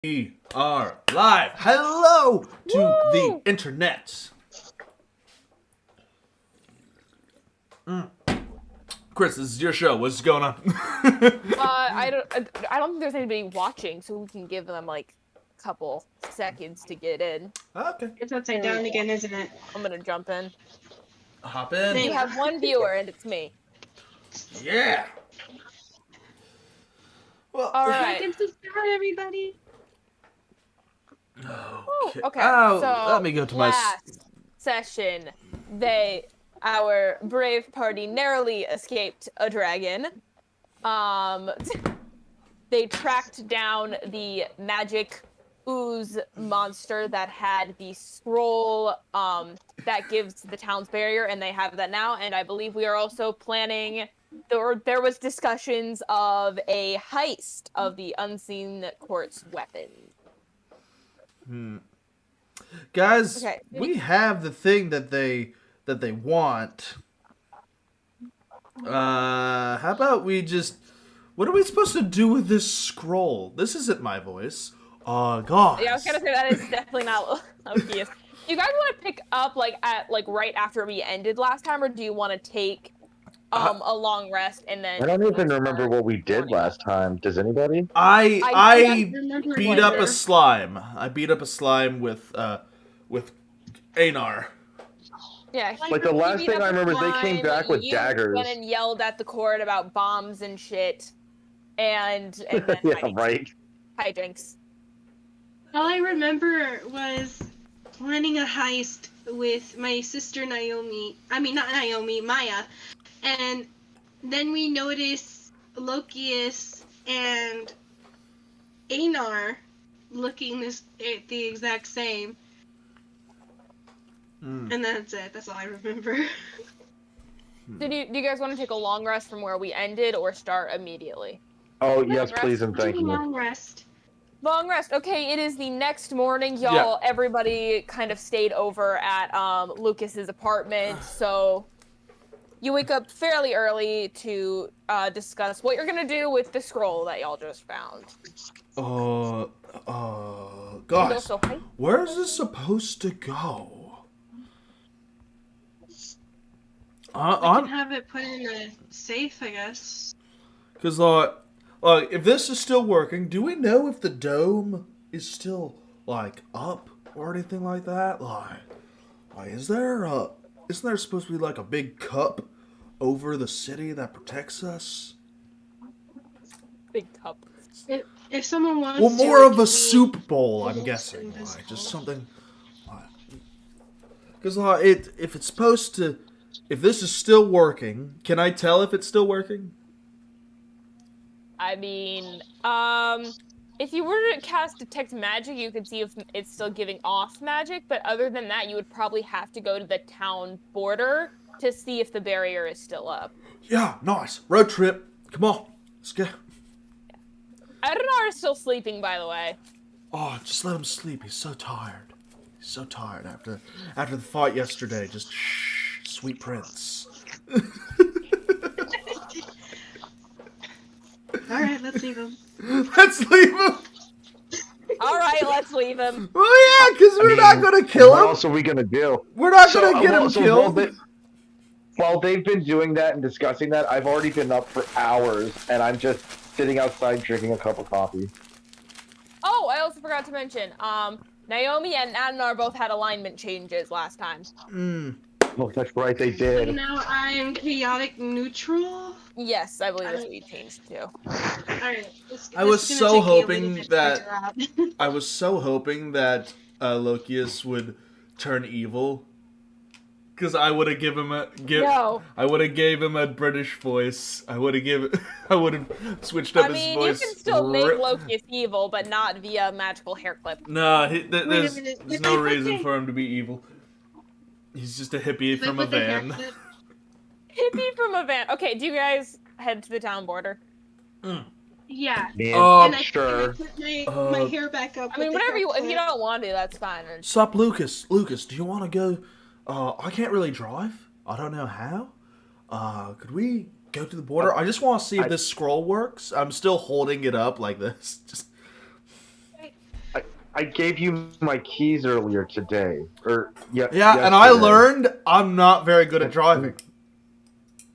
We are live. Hello to the internet. Chris, this is your show. What's going on? I don't think there's anybody watching, so we can give them like a couple seconds to get in. Okay. It's upside down again, isn't it? I'm gonna jump in. Hop in. You have one viewer, and it's me. Yeah. Well, All right. Seconds to start, everybody. Okay. Oh, So let me go to my. last session, our brave party narrowly escaped a dragon. They tracked down the magic ooze monster that had the scroll that gives the town's barrier, and they have that now. And I believe we are also planning. There was discussions of a heist of the unseen court's weapon. Guys, Okay. we have the thing that they want. How about we just? What are we supposed to do with this scroll? This isn't my voice. God. Yeah, I was gonna say that is definitely not Loki's. Do you guys want to pick up at right after we ended last time, or do you want to take a long rest and then? I don't even remember what we did last time. Does anybody? I remember beat later. up a slime. I beat up a slime with Anar. Yeah, Like, the last thing I remember is they came back with daggers. Went and yelled at the court about bombs and shit, and then Yeah, right. hijinks. All I remember was planning a heist with my sister Naomi. I mean, not Naomi, Maya. And then we noticed Lokius and Anar looking the exact same. And that's it. That's all I remember. Do you guys want to take a long rest from where we ended, or start immediately? Oh, yes, please and thank Take a you. long rest. Long rest. Okay, it is the next morning, y'all. Everybody kind of stayed over at Lucas's apartment, so you wake up fairly early to discuss what you're gonna do with the scroll that y'all just found. Guys, where is this supposed to go? I can have it put in a safe, I guess. Because, if this is still working, do we know if the dome is still, up or anything like that? Isn't there supposed to be, a big cup over the city that protects us? Big cup. If someone wants Well, to, more of can a we- soup bowl, I'm almost guessing. invisible? Just something. Because, if it's supposed to. If this is still working, can I tell if it's still working? I mean, if you were to cast Detect Magic, you could see if it's still giving off magic, but other than that, you would probably have to go to the town border to see if the barrier is still up. Yeah, nice. Road trip. Come on. Let's go. Adonar is still sleeping, by the way. Oh, just let him sleep. He's so tired. He's so tired after the fight yesterday. Just shh, sweet prince. Alright, let's leave him. Let's leave him. All right, let's leave him. Oh yeah, because we're not gonna kill What him. else are we gonna do? We're not gonna get him killed. While they've been doing that and discussing that, I've already been up for hours, and I'm just sitting outside drinking a cup of coffee. Oh, I also forgot to mention, Naomi and Adonar both had alignment changes last time. Oh, that's right, they So did. now I'm chaotic neutral. Yes, I believe that's what you changed to. Alright. I was so hoping that that. Lokius would turn evil. Because I would have given him No. I would have gave him a British voice. I would have switched up I mean, his voice. you can still make Lokius evil, but not via magical hair clip. Nah, there's minute. no reason for him to be evil. He's just a hippie from a van. Hippie from a van. Okay, do you guys head to the town border? Yeah. Man, And sure. I put my hair back up. I mean, whatever if you don't want to, that's fine. Sup, Lucas? Lucas, do you want to go? I can't really drive. I don't know how. Could we go to the border? I just want to see if this scroll works. I'm still holding it up like this. Just I gave you my keys earlier today, or Yeah, yesterday. and I learned I'm not very good at driving.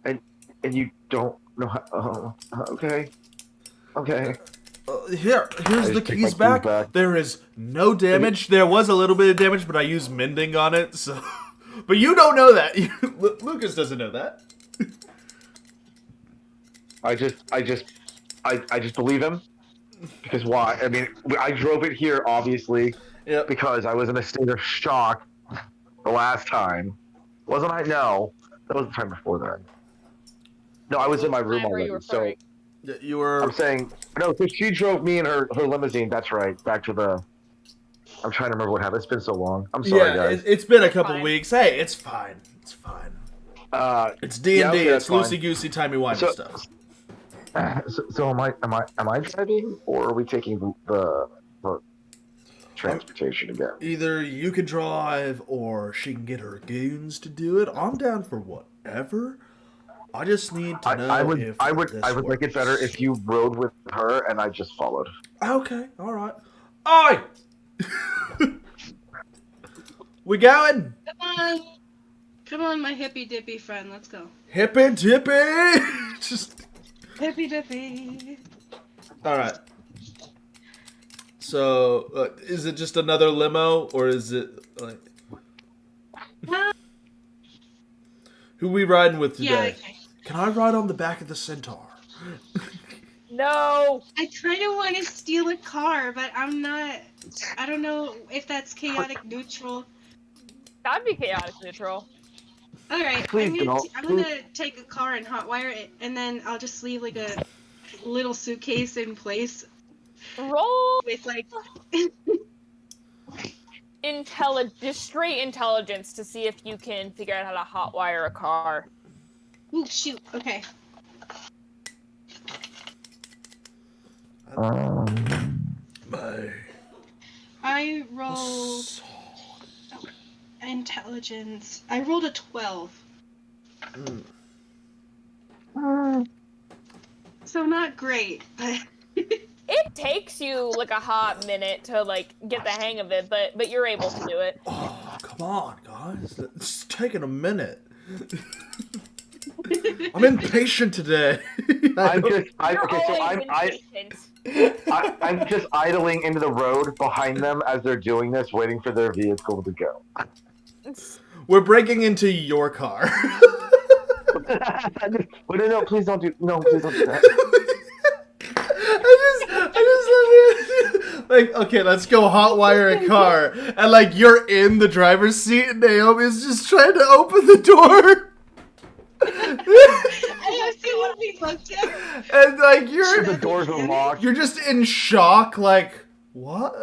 And you don't know how. Okay. Here's I the just take my keys keys back. back. There is no damage. There was a little bit of damage, but I used mending on it. So, but you don't know that. Lucas doesn't know that. I just believe him. Because why? I mean, I drove it here, obviously, Yep. because I was in a state of shock the last time. Wasn't I? No. That was the time before that. No, I was in my room Time were you already. So referring? You were. I'm saying, no, because she drove me in her limousine. That's right. Back to the. I'm trying to remember what happened. It's been so long. I'm sorry, Yeah, guys. it's been a couple Fine. weeks. Hey, it's fine. It's fine. It's D&D. Yeah, okay, it's that's fine. loosey goosey, timey wimey So- stuff. So am I driving, or are we taking the transportation again? Either you can drive, or she can get her goons to do it. I'm down for whatever. I just need to know I would if I would this make it better works. if you rode with her and I just followed. Okay, all right. Oi! We going? Come on, my hippy dippy friend. Let's go. Hippy dippy. Just Hippy dippy. all right. So, is it just another limo, or is it like who we riding with today? Yeah. Okay. Can I ride on the back of the Centaur? No. I kind of want to steal a car, but I'm not. I don't know if that's chaotic neutral. That'd be chaotic neutral. All right, Please don't. I'm gonna take a car and hotwire it, and then I'll just leave like a little suitcase in place Roll with like. just straight intelligence to see if you can figure out how to hotwire a car. Ooh, shoot. Okay. My I rolled intelligence. I rolled a 12. So not great, but It takes you like a hot minute to like get the hang of it, but you're able to do it. Oh, come on, guys. It's taking a minute. I'm impatient today. I'm You're always impatient. I'm just idling into the road behind them as they're doing this, waiting for their vehicle to go. We're breaking into your car. But no, please don't do that. I just love it. Like, okay, let's go hotwire a car, and like you're in the driver's seat, and Naomi's just trying to open the door. I see what we looked at. And like The doors are locked. you're just in shock, like what?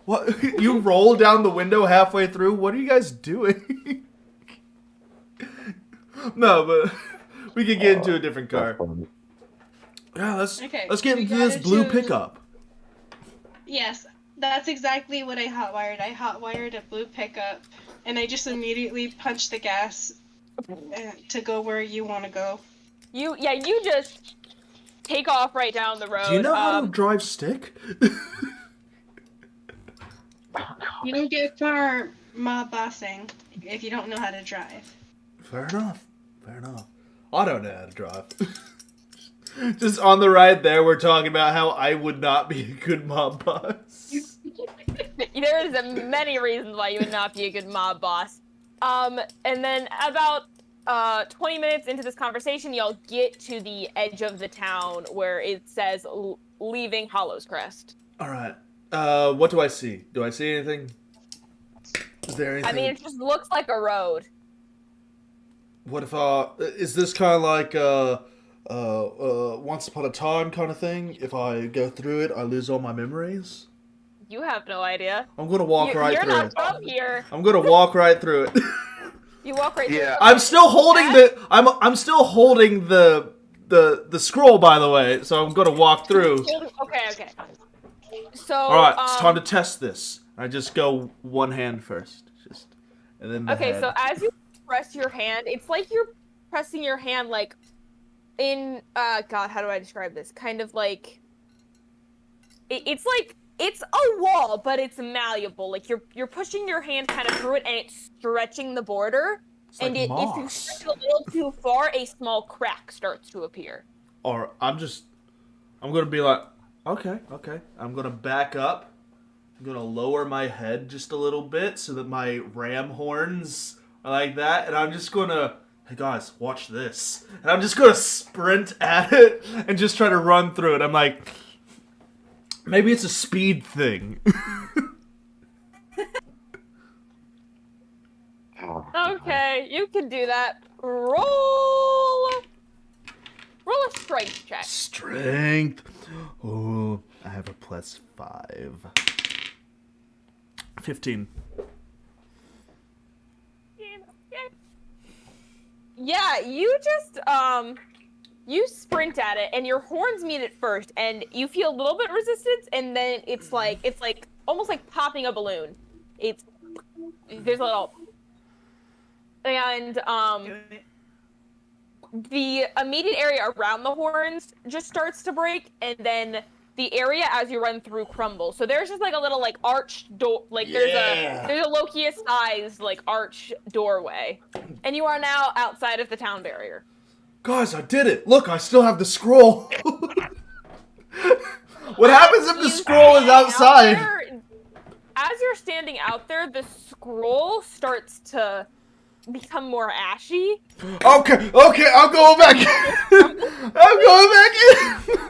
What? You roll down the window halfway through. What are you guys doing? No, but we could get into a different car. Yeah, let's get we into this gotta blue choose- pickup. Yes, that's exactly what I hotwired. I hotwired a blue pickup, and I just immediately punched the gas to go where you want to go. You just take off right down the road. Do you know how to drive stick? You don't get far mob bossing if you don't know how to drive. Fair enough. I don't know how to drive. Just on the ride there, we're talking about how I would not be a good mob boss. There is many reasons why you would not be a good mob boss. And then about 20 minutes into this conversation, y'all get to the edge of the town where it says leaving Hollow's Crest. All right. What do I see? Do I see anything? Is there anything? I mean, it just looks like a road. What if is this kind of like Once Upon a Time kind of thing? If I go through it, I lose all my memories. You have no idea. I'm gonna walk right You're through not it. from here. I'm gonna walk right through it. You walk right through. Yeah. it. I'm still holding I'm still holding the scroll, by the way. So I'm gonna walk through. Okay. So. All right, it's time to test this. I just go one hand first, and then the Okay, head. so as you press your hand, it's like you're pressing your hand like in God, how do I describe this? Kind of like it's like it's a wall, but it's malleable. Like you're pushing your hand kind of through it, and it's stretching the border. It's like If you moss. stretch it a little too far, a small crack starts to appear. Or I'm gonna be like, okay. I'm gonna back up. I'm gonna lower my head just a little bit so that my ram horns are like that, and I'm just gonna, hey guys, watch this. And I'm just gonna sprint at it and just try to run through it. I'm like, maybe it's a speed thing. Okay, you can do that. Roll a strength check. Strength. Oh, I have a +5. 15. Yeah, you just you sprint at it, and your horns meet it first, and you feel a little bit resistance, and then it's like almost like popping a balloon. There's a little, and the immediate area around the horns just starts to break, and then the area as you run through crumbles. So there's just like a little like arched door, like there's a Loki-sized like arch doorway, and you are now outside of the town barrier. Guys, I did it! Look, I still have the scroll! What happens if the scroll is outside? As you're standing out there, the scroll starts to become more ashy. Okay, I'm going back in! I'm going back in!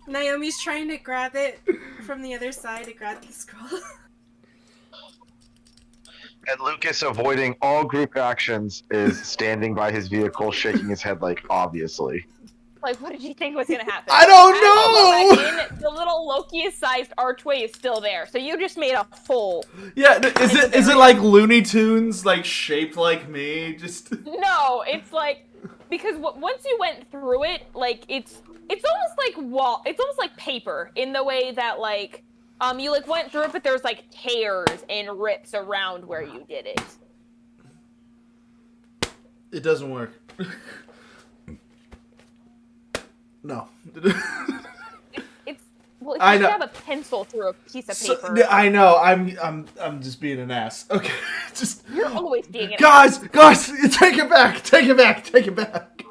Naomi's trying to grab it from the other side to grab the scroll. And Lucas, avoiding all group actions, is standing by his vehicle, shaking his head like, obviously. Like, what did you think was gonna happen? I don't know! The little Loki-sized archway is still there, so you just made a hole. Yeah, is it like Looney Tunes, like shaped like me? Just No, it's like, because once you went through it, like it's almost like it's almost like paper in the way that like you like went through it, but there's like tears and rips around where you did it. It doesn't work. No. Well, if I you know. have a pencil through a piece of paper. I know. I'm just being an ass. Okay, just. You're always being an Guys, take it back.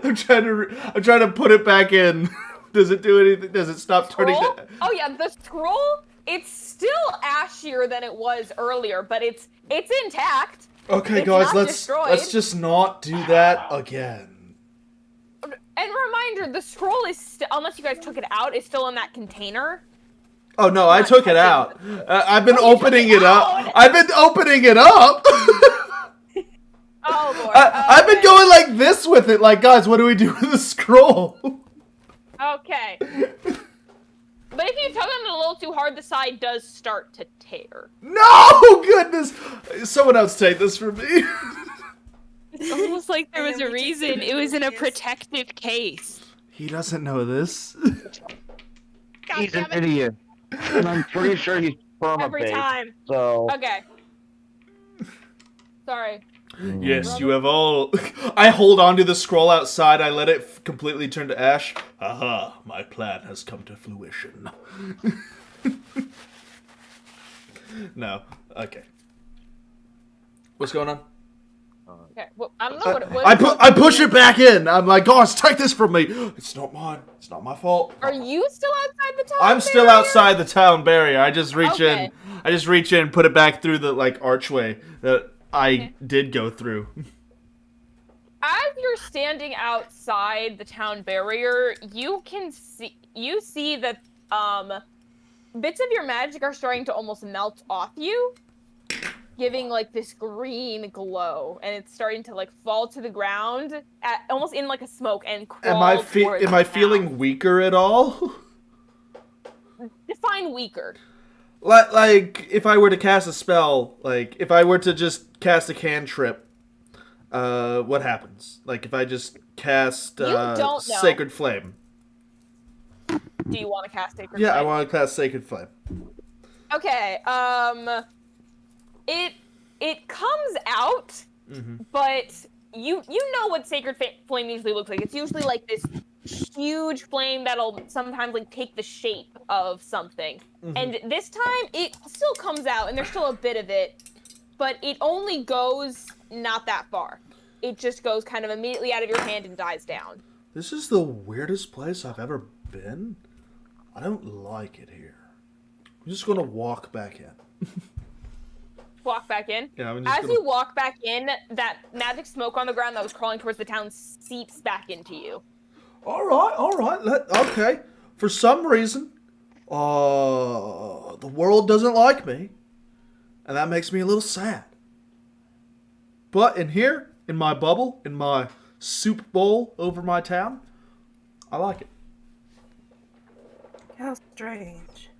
I'm trying to put it back in. Does it do anything? Does it stop turning? Oh yeah, the scroll. It's still ashier than it was earlier, but it's intact. Okay, It's guys, not let's destroyed. just not do that again. And reminder, the scroll is still, unless you guys took it out, is still in that container. Oh no, I took it out. I've been opening took it it up. out? I've been opening it up. Oh lord. I've been going like this with it. Like, guys, what do we do with the scroll? Okay. But if you tug on it a little too hard, the side does start to tear. No, goodness. Someone else take this from me. It's almost like there was And a then we just reason put it was in a Lucas. protective case. He doesn't know this. He's an idiot. And I'm pretty sure he's Every perma-baked, time. so... Okay. Sorry. Yes, you have all. I hold on to the scroll outside. I let it completely turn to ash. Aha, my plan has come to fruition. No. Okay. What's going on? Okay. Well, I don't know what. I push it back in. I'm like, guys, take this from me. It's not mine. It's not my fault. Are you still outside the town? I'm still barrier? outside the town barrier. I just reach Okay. in. I just reach in, put it back through the like archway that I did go through. As you're standing outside the town barrier, you see that bits of your magic are starting to almost melt off you, giving like this green glow, and it's starting to like fall to the ground almost in like a smoke and crawl towards Am I the feeling town. weaker at all? Define weaker. Like if I were to cast a spell, like if I were to just cast a cantrip, what happens? Like if I just cast don't know. Sacred Flame. Do you want to cast Sacred Yeah, I Flame? want to cast Sacred Flame. Okay. It comes out, but you know what Sacred Flame usually looks like. It's usually like this huge flame that'll sometimes like take the shape of something. And this time it still comes out and there's still a bit of it, but it only goes not that far. It just goes kind of immediately out of your hand and dies down. This is the weirdest place I've ever been. I don't like it here. I'm just gonna walk back in. Walk back in. Yeah, I'm just As you walk back in, that magic smoke on the ground that was crawling towards the town seeps back into you. All right. Okay. For some reason, the world doesn't like me, and that makes me a little sad. But in here, in my bubble, in my soup bowl over my town, I like it. How strange.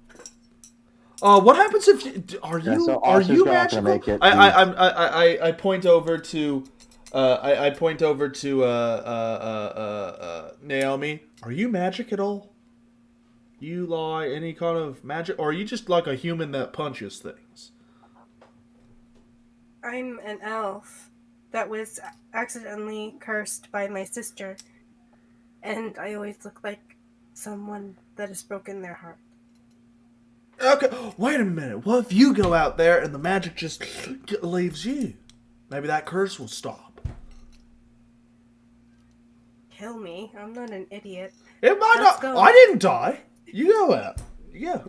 What happens if you are Yeah, you so are Austin's you not gonna magical? make it. I point over to I point over to Naomi. Are you magic at all? You lie any kind of magic, or are you just like a human that punches things? I'm an elf that was accidentally cursed by my sister, and I always look like someone that has broken their heart. Okay, wait a minute. What if you go out there and the magic just leaves you? Maybe that curse will stop. Kill me. I'm not an idiot. It might Let's not. go. I didn't die. You go out. You go.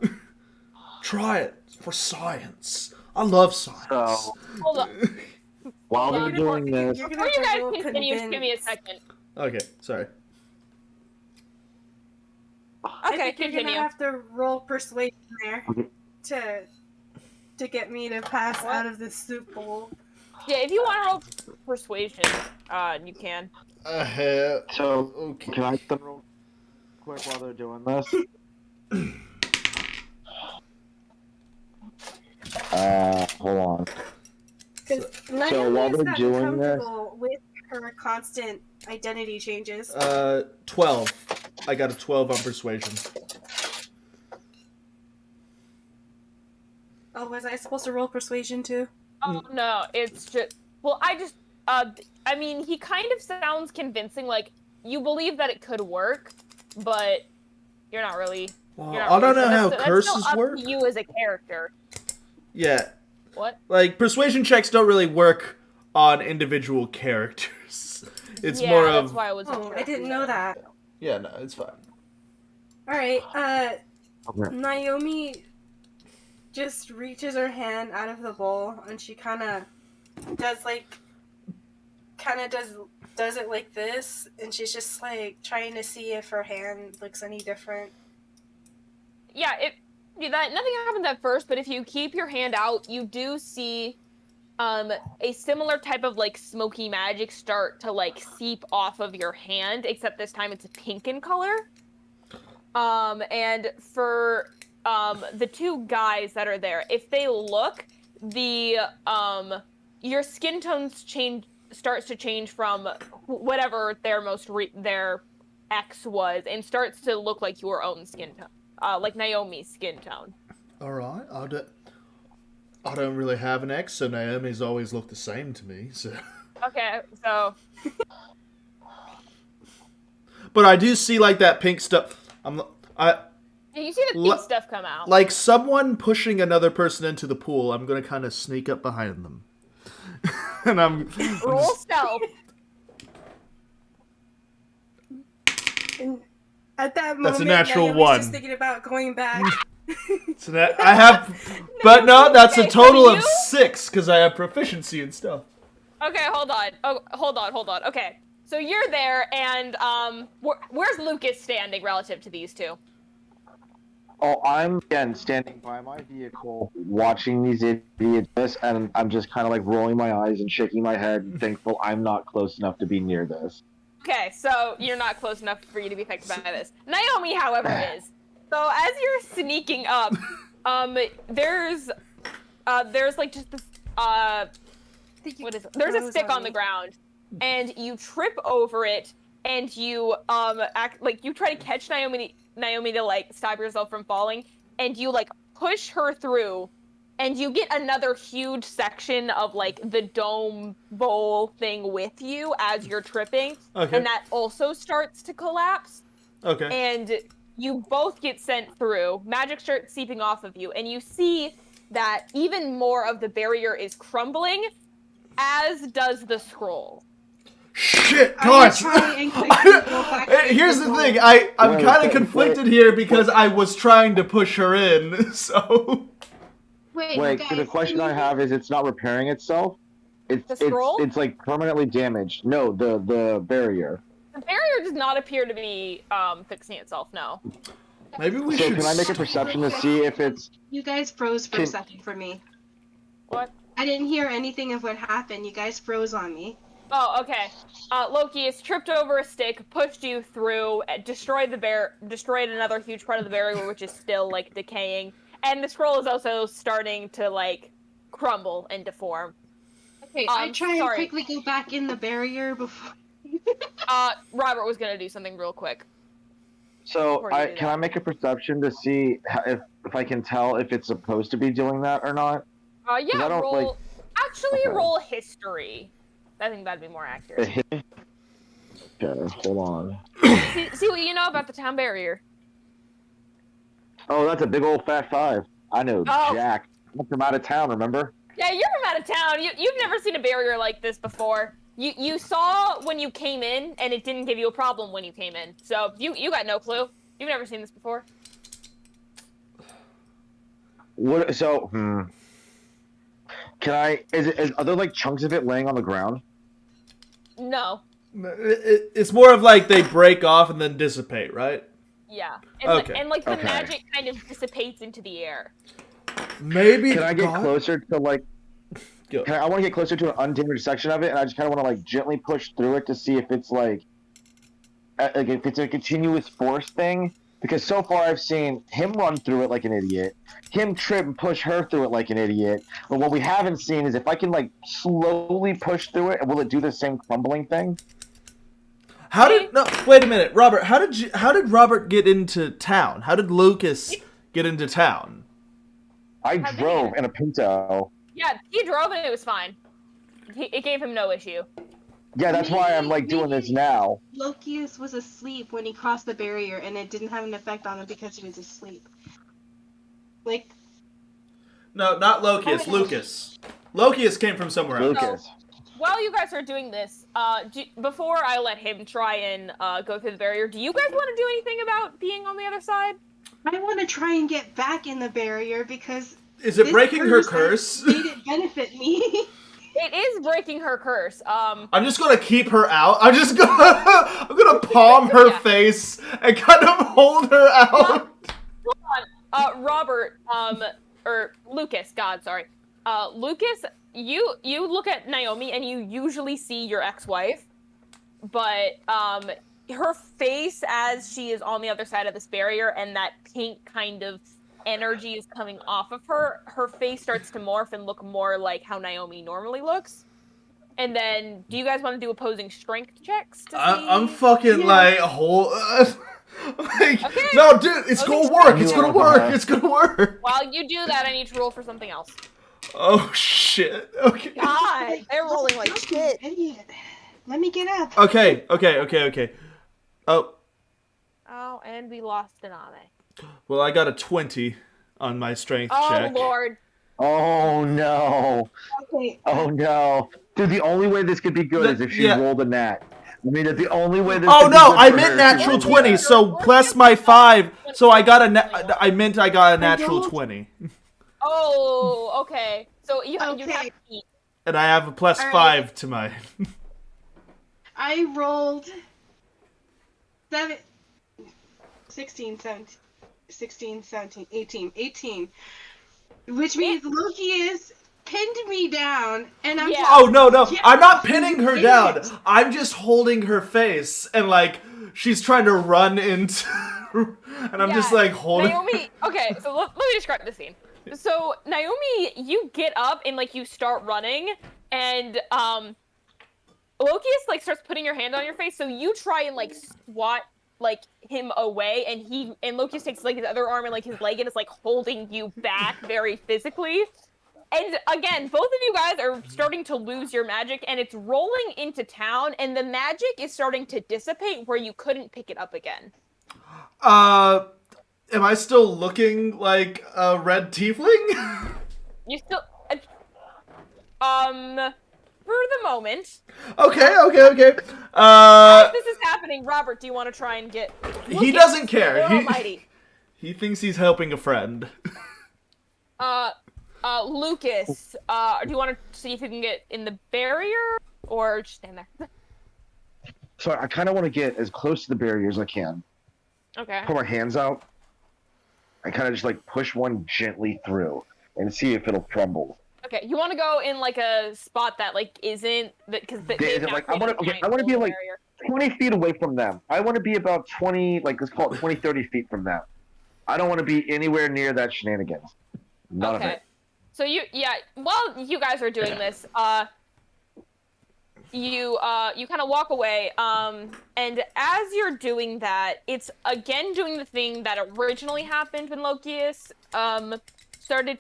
Try it for science. I love science. So Hold on. while Yeah, they're doing this, You're Before gonna you have to guys roll continue, just give me a convince. second. Okay, sorry. I Okay, think you're continue. gonna have to roll persuasion there Okay. to get me to pass What? out of this soup bowl. Yeah, if you want to roll persuasion, you can. so Okay. can I then real quick while they're doing this? Hold on. Because So while they're doing this- with her constant identity changes. 12. I got a 12 on persuasion. Oh, was I supposed to roll persuasion too? Oh no, it's just. Well, I mean, he kind of sounds convincing. Like you believe that it could work, but you're not really. Well, You're not I don't really know sure. how That's curses still up work. to you as a character. Yeah, What? like persuasion checks don't really work on individual characters. It's yeah, more that's of why I was. Oh, I didn't know that. yeah, no, it's fine. Alright, Okay. Naomi just reaches her hand out of the bowl and she does it like this, and she's just like trying to see if her hand looks any different. Yeah, nothing happens at first, but if you keep your hand out, you do see a similar type of like smoky magic start to like seep off of your hand, except this time it's pink in color. And for the two guys that are there, if they look, your skin tones starts to change from whatever their X was, and starts to look like your own skin tone, like Naomi's skin tone. All right, I don't really have an ex, so Naomi's always looked the same to me. So, Okay, so but I do see like that pink stuff. you see the pink stuff come out. Like someone pushing another person into the pool. I'm gonna kind of sneak up behind them, and I'm Roll stealth. And at that moment, That's a natural Naomi's one. just thinking about going back. So that I have, but no, that's okay, a total so of you- 6 because I have proficiency and stuff. Okay, hold on. Oh, hold on. Okay, so you're there, and where's Lucas standing relative to these two? Oh, I'm again standing by my vehicle, watching these idiots, and I'm just kind of like rolling my eyes and shaking my head, thankful I'm not close enough to be near this. Okay, so you're not close enough for you to be affected by this. Naomi, however, is. So as you're sneaking up, there's like just this what is it? There's a stick on the ground, and you trip over it, and you act like you try to catch Naomi to like stop yourself from falling, and you like push her through, and you get another huge section of like the dome bowl thing with you as you're tripping, Okay. and that also starts to collapse. Okay. And you both get sent through. Magic starts seeping off of you, and you see that even more of the barrier is crumbling, as does the scroll. Shit, I will guys! try and quickly go back to Here's the the door. thing, I'm Wait, kind of wait, conflicted wait. here because I was trying to push her in, so... Wait, Wait, guys, so the question I have is, it's not repairing itself. The scroll? It's like permanently damaged. No, the barrier. The barrier does not appear to be fixing itself, no. Maybe we So should... can I make a perception to see if it's? You guys froze for a Can- second for me. What? I didn't hear anything of what happened. You guys froze on me. Oh, okay. Loki has tripped over a stick, pushed you through, destroyed another huge part of the barrier, which is still, like, decaying. And the scroll is also starting to, like, crumble and deform. Okay, I try and sorry. quickly go back in the barrier before. Robert was gonna do something real quick. So Before you do can that. I make a perception to see if I can tell if it's supposed to be doing that or not? Yeah, I don't, roll... like- Actually, Okay. roll history. I think that'd be more accurate. Okay, hold on. see what you know about the town barrier. Oh, that's a big old fat 5. I know, Oh. Jack. I'm from out of town, remember? Yeah, you're from out of town. You've never seen a barrier like this before. You saw when you came in, and it didn't give you a problem when you came in. So you got no clue. You've never seen this before. What? So, Can I? Are there like chunks of it laying on the ground? No. It's more of like they break off and then dissipate, right? Yeah. And, Okay. and like the Okay. magic kind of dissipates into the air. Maybe... Can I get God- closer to like? Go. I want to get closer to an undamaged section of it, and I just kind of want to like gently push through it to see if it's like if it's a continuous force thing. Because so far I've seen him run through it like an idiot, him trip and push her through it like an idiot. But what we haven't seen is if I can like slowly push through it, will it do the same crumbling thing? How did... No, wait a minute. Robert, how did Robert get into town? How did Lucas get into town? I How did drove he- in a Pinto. Yeah, he drove and it was fine. It gave him no issue. Yeah, that's why I'm like doing this now. Lokius was asleep when he crossed the barrier, and it didn't have an effect on him because he was asleep. Like, No, not Lokius. Lucas. Lokius came from somewhere else. Lucas. While you guys are doing this, before I let him try and go through the barrier, do you guys want to do anything about being on the other side? I want to try and get back in the barrier because Is it this breaking her curse? made it benefit me. It is breaking her curse. I'm just gonna keep her out. I'm gonna palm her Yeah. face and kind of hold her out. Robert, or Lucas, God, sorry. Lucas, you look at Naomi and you usually see your ex-wife, but, her face as she is on the other side of this barrier and that pink kind of energy is coming off of her, her face starts to morph and look more like how Naomi normally looks. And then, do you guys want to do opposing strength checks to see? I'm fucking Yeah. like whole. Like, Okay. no, dude, it's Okay, gonna strength. work. It's gonna work. It's gonna work. While you do that, I need to roll for something else. Oh shit. Okay. God, they're rolling like shit. Idiot. Let me get up. Okay. Oh, Oh, and we lost an Ame. well, I got a 20 on my strength Oh, check. Lord. Oh no. Okay. Oh no. Dude, the only way this could be good is if she Yeah. rolled a nat. I mean, the only way this Oh could be no, good I for meant her is natural if she 20, rolled so plus my 5, so I got I meant I got a natural 20. Oh, okay. So you have Okay. to eat. And I have a plus All right. 5 to my... I rolled 16, 17, 18. 18. Which means Lokius pinned me down, and I'm Yeah. just, Oh, no, Yeah. I'm not pinning her down. Idiot. I'm just holding her face, and, like, she's trying to run into... and I'm just, Yeah. like, holding... Naomi, okay, so let me describe the scene. So, Naomi, you get up and, like, you start running, and, Lokius, like, starts putting your hand on your face, so you try and, like, swat, like, him away, and Lokius takes, like, his other arm and, like, his leg and is, like, holding you back very physically. And, again, both of you guys are starting to lose your magic, and it's rolling into town, and the magic is starting to dissipate where you couldn't pick it up again. Am I still looking like a red tiefling? You still, for the moment, Okay. as this is happening, Robert, do you want to try and get? He Lucas, doesn't care. Lord Almighty. He thinks he's helping a friend. Lucas, do you want to see if you can get in the barrier or just stand there? So I kind of want to get as close to the barrier as I can. Okay. Put my hands out. And kind of just like push one gently through and see if it'll crumble. Okay, you want to go in like a spot that like isn't that because I want to be like 20 feet away from them. I want to be about 20, like let's call it 20, 30 feet from them. I don't want to be anywhere near that shenanigans. None of it. So while you guys are doing this, you kind of walk away, and as you're doing that, it's again doing the thing that originally happened when Lokius started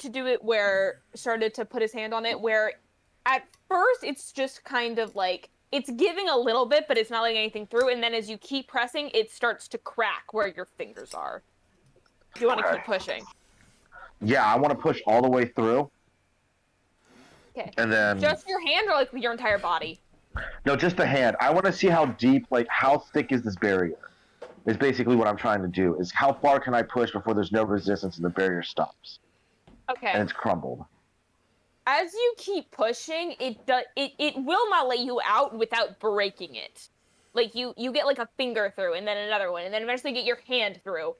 to put his hand on it, where at first it's just kind of like it's giving a little bit, but it's not letting anything through, and then as you keep pressing, it starts to crack where your fingers are. Do you want to keep pushing? Yeah, I want to push all the way through. Okay. And then just your hand or like your entire body? No, just the hand. I want to see how deep, like how thick is this barrier? Is basically what I'm trying to do. Is how far can I push before there's no resistance and the barrier stops? Okay. And it's crumbled. As you keep pushing, it will not let you out without breaking it. Like you get like a finger through, and then another one, and then eventually get your hand through.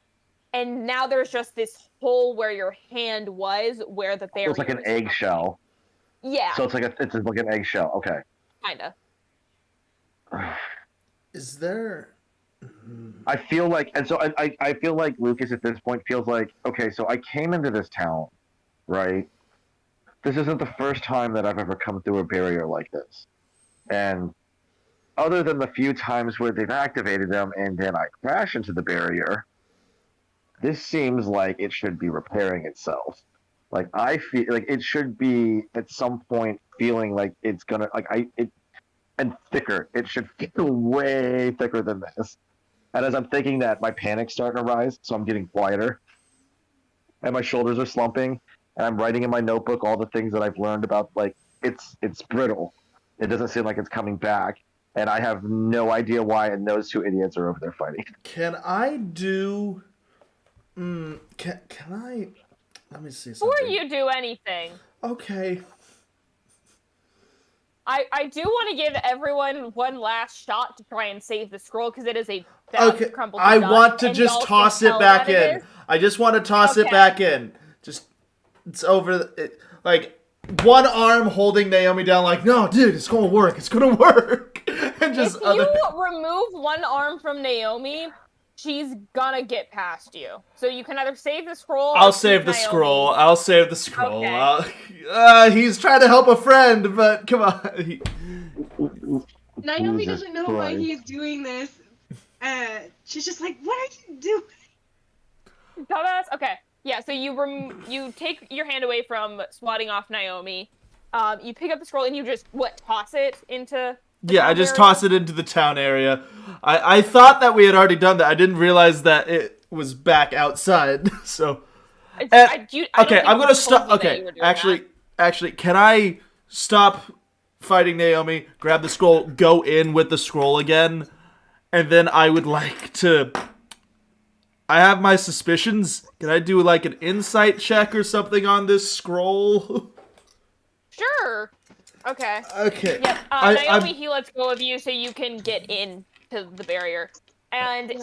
And now there's just this hole where your hand was, where the barrier. So it's like an eggshell. Yeah. So it's like an eggshell. Okay. Kinda. Is there? I feel like, and so I feel like Lucas at this point feels like, okay, so I came into this town, right? This isn't the first time that I've ever come through a barrier like this. And other than the few times where they've activated them and then I crash into the barrier, this seems like it should be repairing itself. Like I feel like it should be at some point feeling like it's gonna and thicker. It should feel way thicker than this. And as I'm thinking that, my panic's starting to rise, so I'm getting quieter. And my shoulders are slumping, and I'm writing in my notebook all the things that I've learned about, like, it's brittle. It doesn't seem like it's coming back. And I have no idea why, and those two idiots are over there fighting. Can I do... can I... Let me see something. Before you do anything... Okay. I do want to give everyone one last shot to try and save the scroll, because it is a Okay, crumbled I dust, want to and just y'all toss can it tell back that it in. is. I just want to toss it Okay. back in. Just, it's over, like, one arm holding Naomi down like, no, dude, it's gonna work, it's gonna work. And just If you remove one arm from Naomi, she's gonna get past you. So you can either save the scroll or I'll keep save the Naomi. scroll. I'll save the scroll. Okay. He's trying to help a friend, but come on. Naomi Jesus doesn't know why Christ. he's doing this. She's just like, what are you doing? Dumbass. Okay. Yeah. So you take your hand away from swatting off Naomi. You pick up the scroll and you just toss it into. Yeah, I just toss it into the town area. I thought that we had already done that. I didn't realize that it was back outside. So. Okay, I'm gonna stop. Okay, actually, can I stop fighting Naomi? Grab the scroll, go in with the scroll again, and then I would like to. I have my suspicions. Can I do like an insight check or something on this scroll? Sure. Okay. Okay. Yep. Naomi, he lets go of you so you can get in to the barrier. And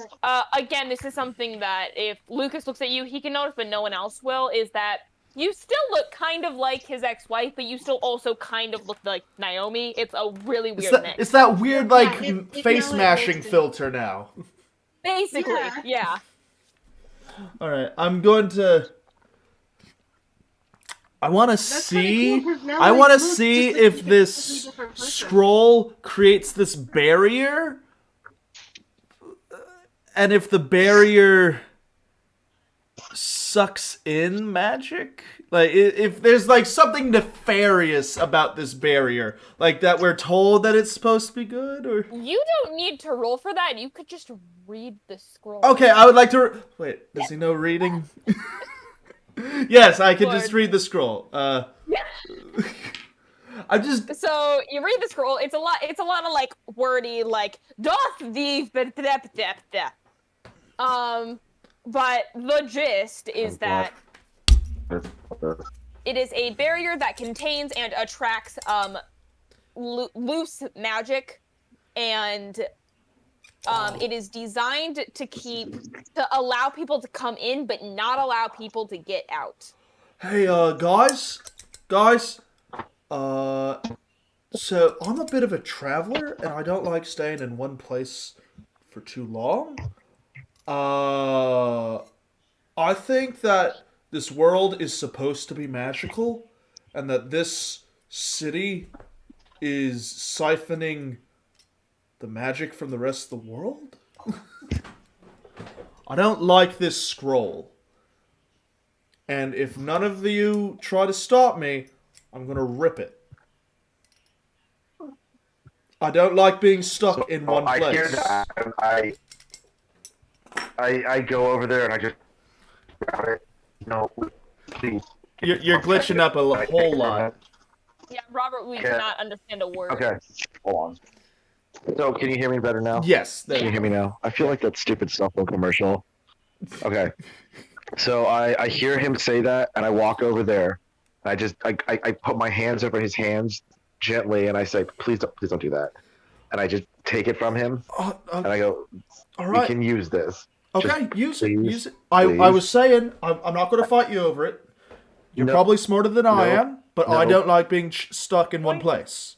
again, this is something that if Lucas looks at you, he can notice, but no one else will, is that you still look kind of like his ex-wife, but you still also kind of look like Naomi. It's a really weird mix. It's that weird, like, it face now mashing exists. filter now. Basically, yeah. Alright, I'm going to... I want to see... kinda cool, 'cause now I I want to look see just like if a this completely different person. scroll creates this barrier... And if the barrier sucks in magic. Like, if there's like something nefarious about this barrier, like that we're told that it's supposed to be good, or You don't need to roll for that. You could just read the scroll. okay, I would like to. Wait, does he know reading? Yes, I can just Lord. read the scroll. I just. So you read the scroll. It's a lot. It's a lot of like wordy, like doth thee. But the gist is that it is a barrier that contains and attracts loose magic, and it is designed to allow people to come in, but not allow people to get out. Hey, guys. So I'm a bit of a traveler, and I don't like staying in one place for too long. I think that this world is supposed to be magical, and that this city is siphoning the magic from the rest of the world. I don't like this scroll. And if none of you try to stop me, I'm gonna rip it. I don't like being stuck in one place. I hear that. I go over there and I just grab it. No, please. You're glitching up a whole lot. Yeah, Robert, we cannot understand a word. Okay, hold on. So, can you hear me better now? Yes. Can you hear me now? I feel like that stupid cell phone commercial. Okay. So I hear him say that, and I walk over there. And I put my hands over his hands gently, and I say, please don't do that. And I just take it from him, and I go, all we right. can use this. Okay, Just use it. please. I was saying, I'm not going to fight you over it. You're No. probably smarter than I am, but I No. don't like being stuck in one place.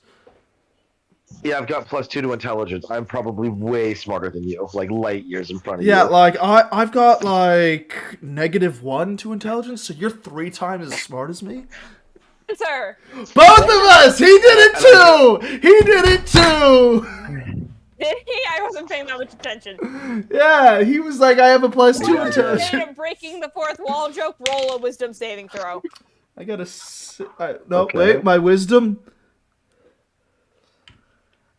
Yeah, I've got +2 to intelligence. I'm probably way smarter than you, like light years in front of you. Yeah, like I've got like -1 to intelligence, so you're 3 times as smart as me. Sir. Both of us! He did it too! He did it too! Did he? I wasn't paying that much attention. Yeah, he was like, I have a +2 Instead intelligence. of breaking the fourth wall joke, roll a wisdom saving throw. I got no, Okay. wait, my wisdom.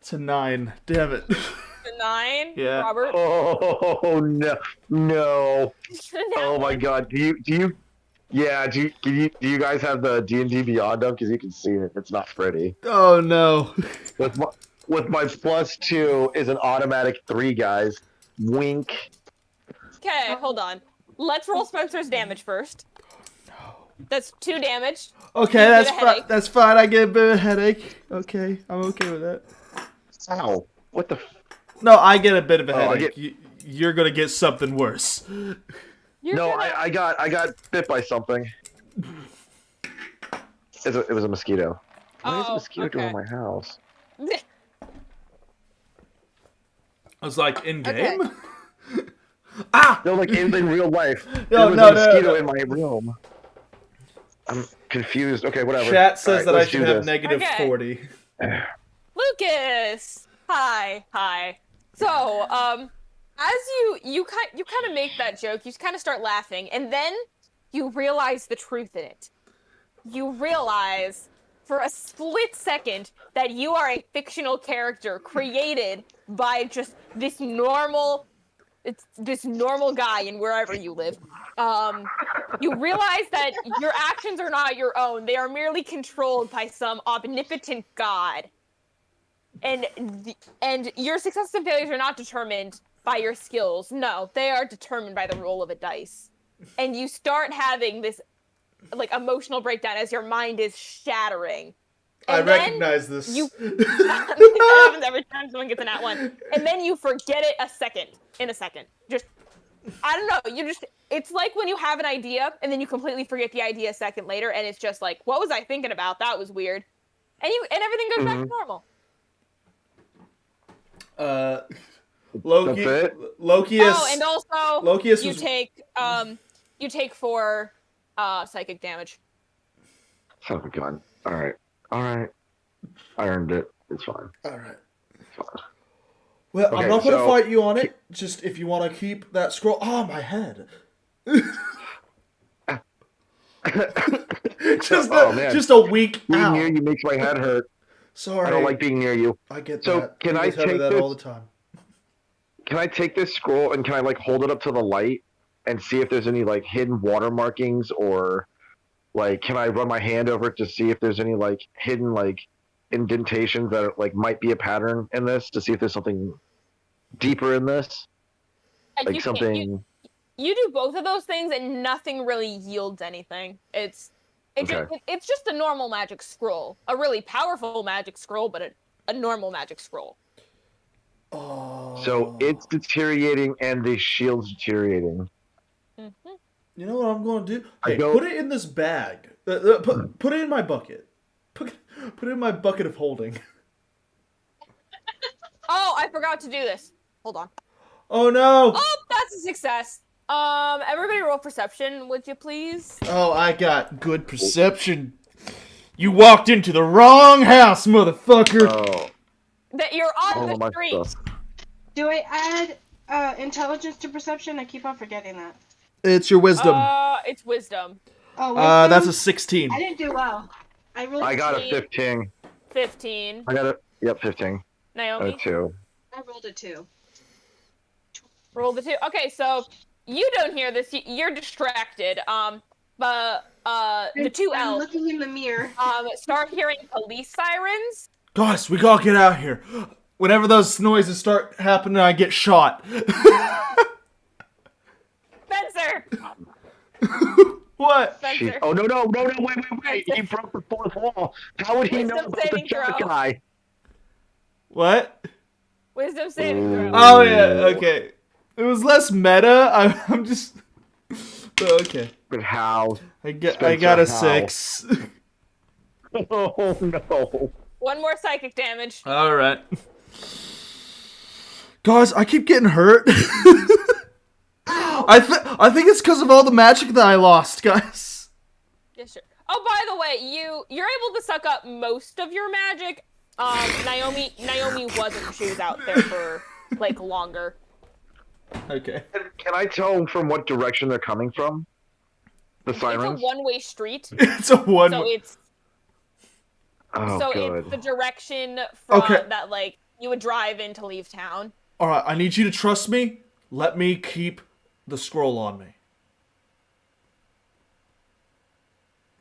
It's a 9. Damn it. A 9? Yeah. Robert? Oh no! Oh my God! Do you? Yeah. Do you guys have the D&D Beyond up? Because you can see it. It's not pretty. Oh no. With my +2 is an automatic 3, guys. Wink. Okay, hold on. Let's roll Spencer's damage first. That's 2 damage. Okay, You that's get a fine. headache. That's fine. I get a bit of a headache. Okay, I'm okay with that. Ow! What the? No, I get a bit of a Oh, I headache. You're gonna get something worse. You're No, gonna- I got bit by something. It was a mosquito. Why is a Oh, mosquito doing okay. in my house? I was like, in Okay. game. Ah! No, like in real life. No, there was no, a mosquito no. in my room. I'm confused. Okay, whatever. Chat says All right, that I let's should do have this. Okay. -40. Lucas! Hi. So, as you kind of make that joke, you kind of start laughing, and then you realize the truth in it. You realize for a split second that you are a fictional character created by just this normal guy in wherever you live. You realize that your actions are not your own. They are merely controlled by some omnipotent god. And your successes and failures are not determined by your skills. No, they are determined by the roll of a dice. And you start having this like emotional breakdown as your mind is shattering. I And then recognize this. that happens every time someone gets an at one. And then you forget it in a second. Just, I don't know, it's like when you have an idea and then you completely forget the idea a second later and it's just like, what was I thinking about? That was weird. And everything goes back to normal. Loki. That's it? Lokius. Oh, and also, Lokius you was- take 4 psychic damage. Oh my God. All right. I earned it. It's fine. All right. It's fine. Well, I'm Okay, not going to so- fight you on it. Just if you want to keep that scroll. Oh, my head. Just a week Being out. near you makes my head hurt. Sorry. I don't like being near you. I get So, that. can You I guys tell me take that this- all the time. Can I take this scroll and can I like hold it up to the light and see if there's any like hidden water markings, or like can I run my hand over it to see if there's any like hidden like indentations that are, like might be a pattern in this, to see if there's something deeper in this, And like you can't- something. You do both of those things, and nothing really yields anything. It's just a normal magic scroll, a really powerful magic scroll, but a normal magic scroll. Oh. So it's deteriorating and the shield's deteriorating. Mm-hmm. You know what I'm going to do? I Hey, go- put it in this bag. Put it in my bucket. Put it in my bucket of holding. Oh, I forgot to do this. Hold on. Oh no! Oh, that's a success. Everybody roll perception, would you please? Oh, I got good perception. You walked into the wrong house, motherfucker. Oh, That you're all on of my the street. stuff. Do I add intelligence to perception? I keep on forgetting that. It's your wisdom. It's wisdom. Oh, wisdom? That's a 16. I didn't do well. I rolled I got a 15. 15. 15. I got a 15. Naomi, A 2. I rolled a 2. roll the 2. Okay, so you don't hear this. You're distracted. But the two I'm elves looking in the mirror. start hearing police sirens. Guys, we gotta get out here. Whenever those noises start happening, I get shot. Spencer. What? Spencer. Oh, no, wait. He broke the fourth wall. How would he know Wisdom about the saving junk throw. guy? What? Wisdom saving throw. Oh yeah, okay. It was less meta. I'm just. Okay. But how? I Spencer, got a how? 6. Oh, no. One more psychic damage. All right. Guys, I keep getting hurt. I think it's because of all the magic that I lost, guys. Yeah, sure. Oh, by the way, you're able to suck up most of your magic. Naomi wasn't. She was out there for like longer. Okay. Can I tell from what direction they're coming from? The sirens? It's a one-way street, It's a one. so it's good. it's the direction from Okay. that like you would drive in to leave town. All right, I need you to trust me. Let me keep the scroll on me.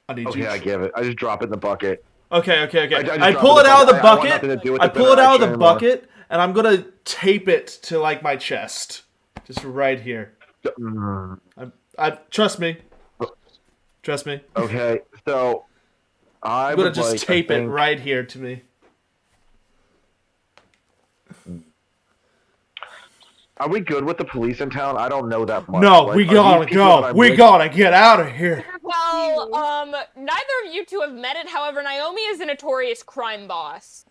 I need Okay, you. I give it. I just drop it in the bucket. Okay. just I drop pull it it in out of the bucket. I want bucket. nothing to do with I the pull it out of the interaction anymore. bucket, and I'm gonna tape it to like my chest, just right here. Mm, I trust me. Trust me. Okay, so I I'm gonna would just like, I tape it think- right here to me. Are we good with the police in town? I don't know that much. No, Like, we are these gotta people that go. I'm We with- gotta get out of here. Well, neither of you two have met it. However, Naomi is a notorious crime boss.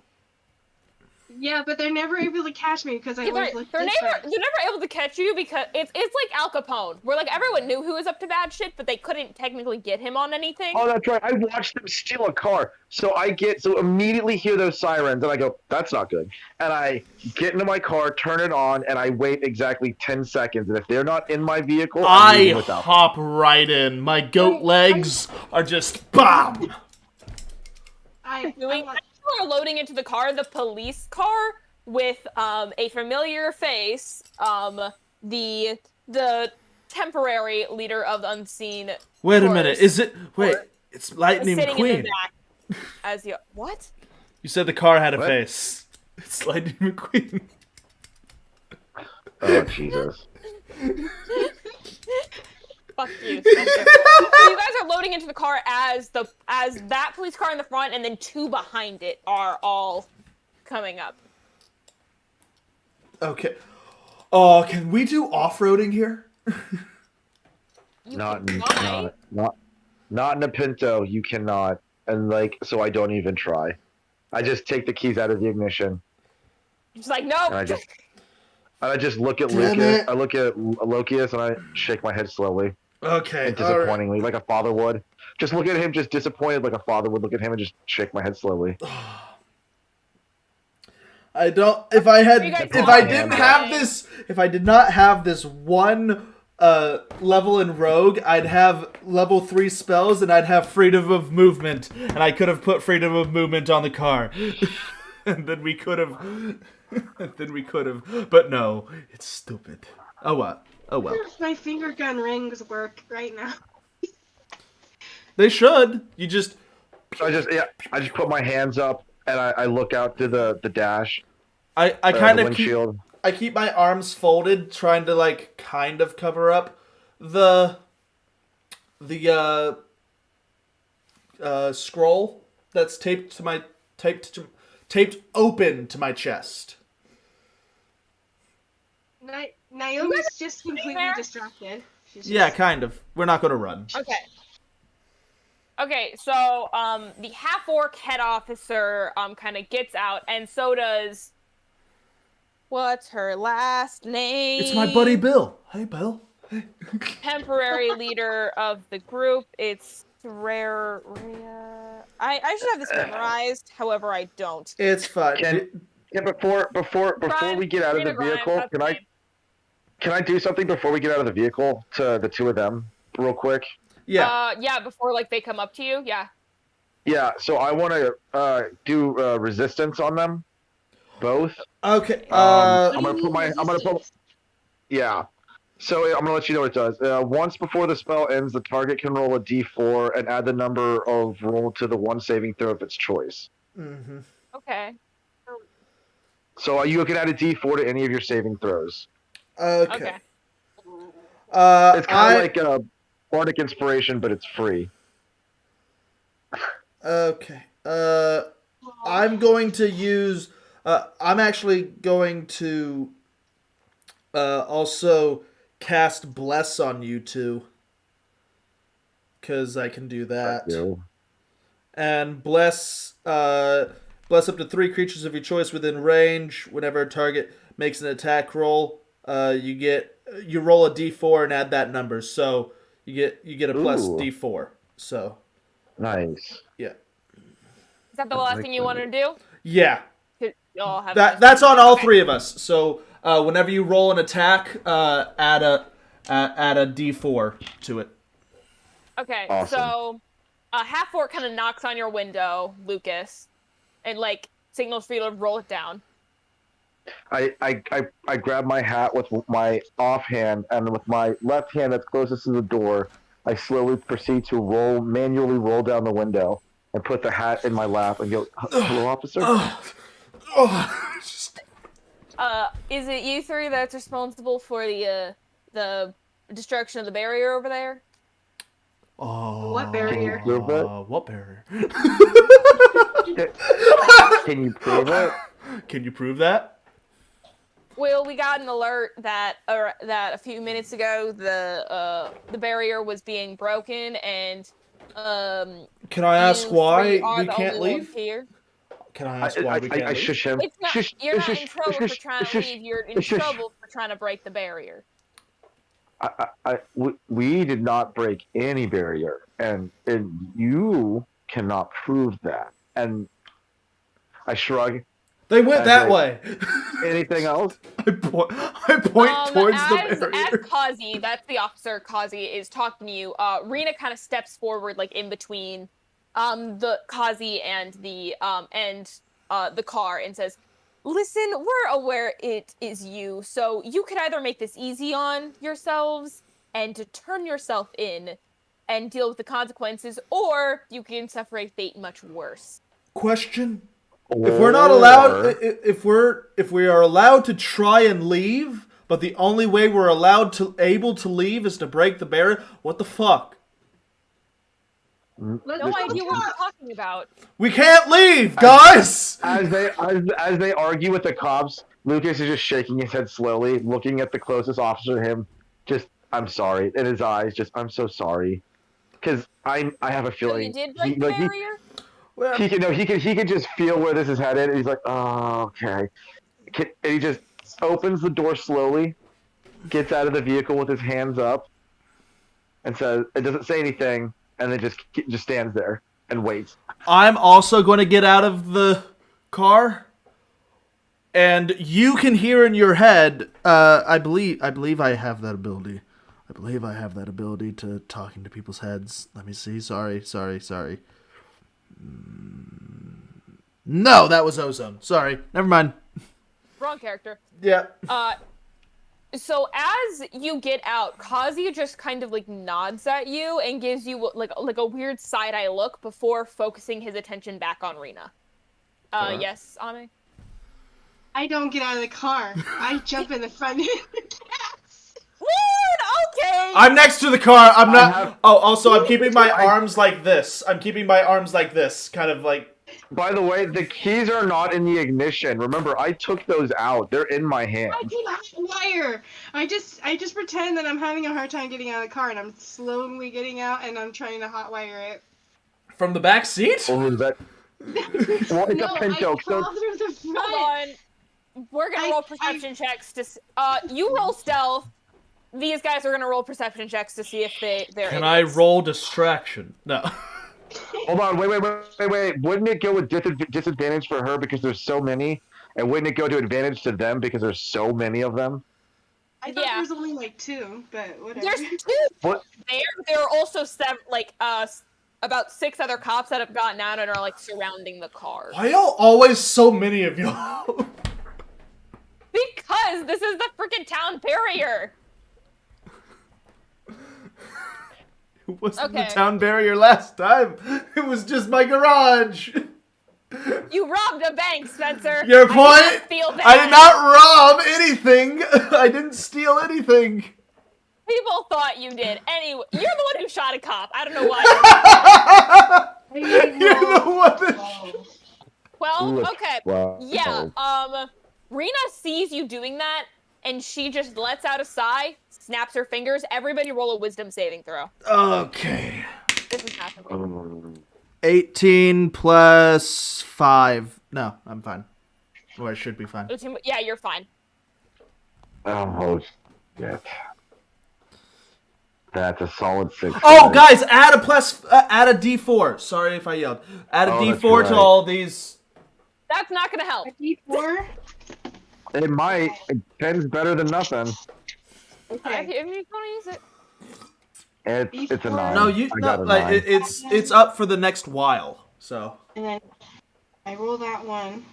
Yeah, but they're never able to catch me because I always look They're different. never able to catch you because it's like Al Capone, where like everyone knew who was up to bad shit, but they couldn't technically get him on anything. Oh, that's right. I watched them steal a car. So immediately hear those sirens and I go, that's not good. And I get into my car, turn it on, and I wait exactly 10 seconds. And if they're not in my vehicle, I'm I leaving without them. hop right in. My goat legs are just BAM! Doing people are loading into the car, the police car with a familiar face, the temporary leader of the unseen. Wait a force minute. Is it? Wait. It's is Lightning sitting in McQueen. the back as you what? You said the car had a What? face. It's Lightning McQueen. Oh, Jesus. Fuck you, Spencer. So you guys are loading into the car as that police car in the front, and then two behind it are all coming up. Okay. Oh, can we do off-roading here? You Not can in, try. not in a Pinto. You cannot. And so I don't even try. I just take the keys out of the ignition. Just like no. And I just look at Damn Lucas. it. I look at Lokius and I shake my head slowly Okay. and all right. disappointingly, like a father would. Just look at him, just disappointed, like a father would look at him and just shake my head slowly. I don't. If I You guys if I want didn't to have try? this, if I did not have this one level in Rogue, I'd have level 3 spells and I'd have freedom of movement, and I could have put freedom of movement on the car, and then we could have, but no, it's stupid. Oh what? Oh well. My finger gun rings work right now. They should. You just. So I just put my hands up and I look out to the dash. I kind the of keep. windshield. I keep my arms folded, trying to like kind of cover up the scroll that's taped open to my chest. Naomi's just completely distracted. Yeah, kind of. We're not gonna run. Okay. Okay, so the half-orc head officer kind of gets out, and so does. What's her last name? It's my buddy Bill. Hey, Bill. Temporary leader of the group. It's Rare. I should have this memorized. However, I don't. It's fine. Before Brian, we get out of the Brian, vehicle, that's can I do something before we get out of the vehicle to the two of them real quick? Yeah. Yeah, before like they come up to you. Yeah. Yeah. So I want to do resistance on them, both. Okay. I'm gonna put. Yeah. So I'm gonna let you know what it does. Once before the spell ends, the target can roll a d4 and add the number of roll to the one saving throw of its choice. Mm-hmm. Okay. So you can add a d4 to any of your saving throws. Okay. It's kind of like a bardic inspiration, but it's free. Okay. I'm going to use. I'm actually going to also cast Bless on you two, because I can do that. And bless up to 3 creatures of your choice within range. Whenever a target makes an attack roll, you roll a d4 and add that number. So you get a plus d4. So nice. Yeah. Is that the last thing you wanted to do? Yeah. Y'all have That's on all 3 of us. So whenever you roll an attack, add a d4 to it. Okay, Awesome. so half-orc kind of knocks on your window, Lucas, and like signals for you to roll it down. I grab my hat with my offhand, and with my left hand that's closest to the door, I slowly proceed to manually roll down the window and put the hat in my lap and go, "Hello, officer." Is it you 3 that's responsible for the destruction of the barrier over there? Oh. What barrier? What barrier? Can you prove it? Can you prove that? Well, we got an alert that a few minutes ago the barrier was being broken, and can I ask why are we the can't only ones leave? here. Can I ask why we can't I leave? shush him. It's not, you're not in trouble for trying to leave. You're in trouble for trying to break the barrier. We did not break any barrier, and you cannot prove that. And I shrug. They went that way. Anything else? I point towards the barrier. As Kazi, that's the officer, Kazi is talking to you. Rena kind of steps forward, like in between, the Kazi and the car, and says, "Listen, we're aware it is you, so you could either make this easy on yourselves and to turn yourself in and deal with the consequences, or you can suffer a fate much worse." Question: if we're not allowed, if we are allowed to try and leave, but the only way we're able to leave is to break the barrier, what the fuck? No idea what you're talking about. We can't leave, guys! As they argue with the cops, Lucas is just shaking his head slowly, looking at the closest officer to him. Just, "I'm sorry," in his eyes. Just, "I'm so sorry," because I have a So feeling you did break the barrier? he can just feel where this is headed. And he's like, "Oh, okay," and he just opens the door slowly, gets out of the vehicle with his hands up, and says, "It doesn't say anything." And then just stands there and waits. I'm also going to get out of the car, and you can hear in your head. I believe I have that ability. I believe I have that ability to talk into people's heads. Let me see. Sorry. No, that was Ozone. Sorry. Never mind. Wrong character. Yeah. So as you get out, Kazuya just kind of like nods at you and gives you like a weird side eye look before focusing his attention back on Rina. Yes, Ame? I don't get out of the car. I jump in the front of the cats. What? Okay. I'm next to the car. I'm not. Oh, also, I'm keeping my arms like this. Kind of like. By the way, the keys are not in the ignition. Remember, I took those out. They're in my hand. I keep hot wire. I just pretend that I'm having a hard time getting out of the car, and I'm slowly getting out, and I'm trying to hot wire it. From the back seat? Or was that? Well, it's No, a Pinto. I crawl through the front. Hold on. We're gonna roll perception checks to. You roll stealth. These guys are gonna roll perception checks to see if they're. Can I roll distraction? No. Hold on, wait. Wouldn't it go with disadvantage for her because there's so many? And wouldn't it go to advantage to them because there's so many of them? I thought there was only like 2, but whatever. There's 2 What? There are also about 6 other cops that have gotten out and are like surrounding the car. Why y'all always so many of y'all? Because this is the freaking town barrier. It wasn't Okay. the town barrier last time. It was just my garage. You robbed a bank, Spencer. Your point? I did not feel bad. I did not rob anything. I didn't steal anything. People thought you did. Anyway, you're the one who shot a cop. I don't know why. You're the one that... Well, okay. Wow. Yeah, Rina sees you doing that, and she just lets out a sigh, snaps her fingers. Everybody roll a wisdom saving throw. Okay. This is happening. 18 plus 5. No, I'm fine. Or I should be fine. Yeah, you're fine. Oh, shit. That's a solid 6. Oh, guys, add a D4. Sorry if I yelled. Add a D4 to right. all these. That's not gonna help. A D4? It might. 10's better than nothing. Okay. If you want to use it. It's a 9. No, I got a 9. it's up for the next while. So. And then I roll that one.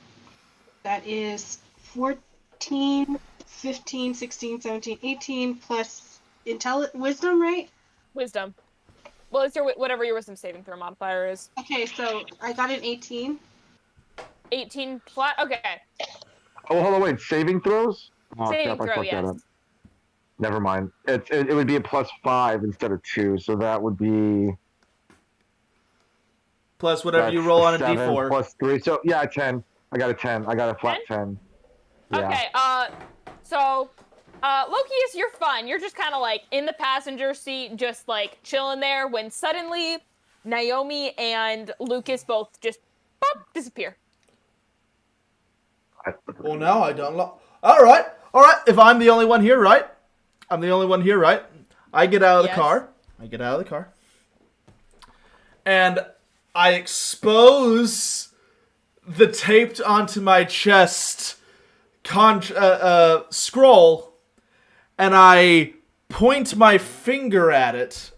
That is 14, 15, 16, 17, 18 plus wisdom, right? Wisdom. Well, it's your whatever your wisdom saving throw modifier is. Okay, so I got an 18. 18 plus. Okay. Oh, hold on, wait. Saving throws? Oh, Saving crap, I throw, fucked that yes. up. Never mind. It would be a plus 5 instead of 2, so that would be... Plus whatever that's you roll on a 7 D4. plus 3, so yeah, 10. I got a 10. I got a flat 10. Yeah. Okay. So, Lokius, you're fine. You're just kind of like in the passenger seat, just like chilling there. When suddenly, Naomi and Lucas both just disappear. Well, now I don't. All right. If I'm the only one here, right? I'm the only one here, right? I get out of the car. And I expose the taped onto my chest scroll, and I point my finger at it.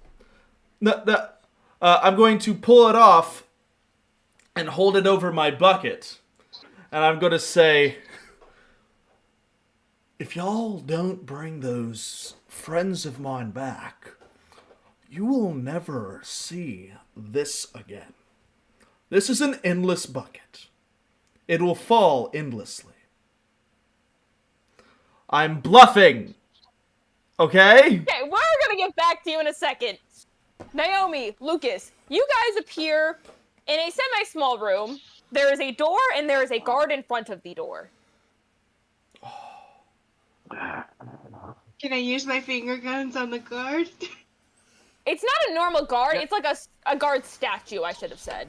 I'm going to pull it off and hold it over my bucket. And I'm going to say, if y'all don't bring those friends of mine back, you will never see this again. This is an endless bucket. It will fall endlessly. I'm bluffing. Okay? Okay, we're gonna get back to you in a second. Naomi, Lucas, you guys appear in a semi-small room. There is a door and there is a guard in front of the door. Can I use my finger guns on the guard? It's not a normal guard. It's like a guard statue, I should have said.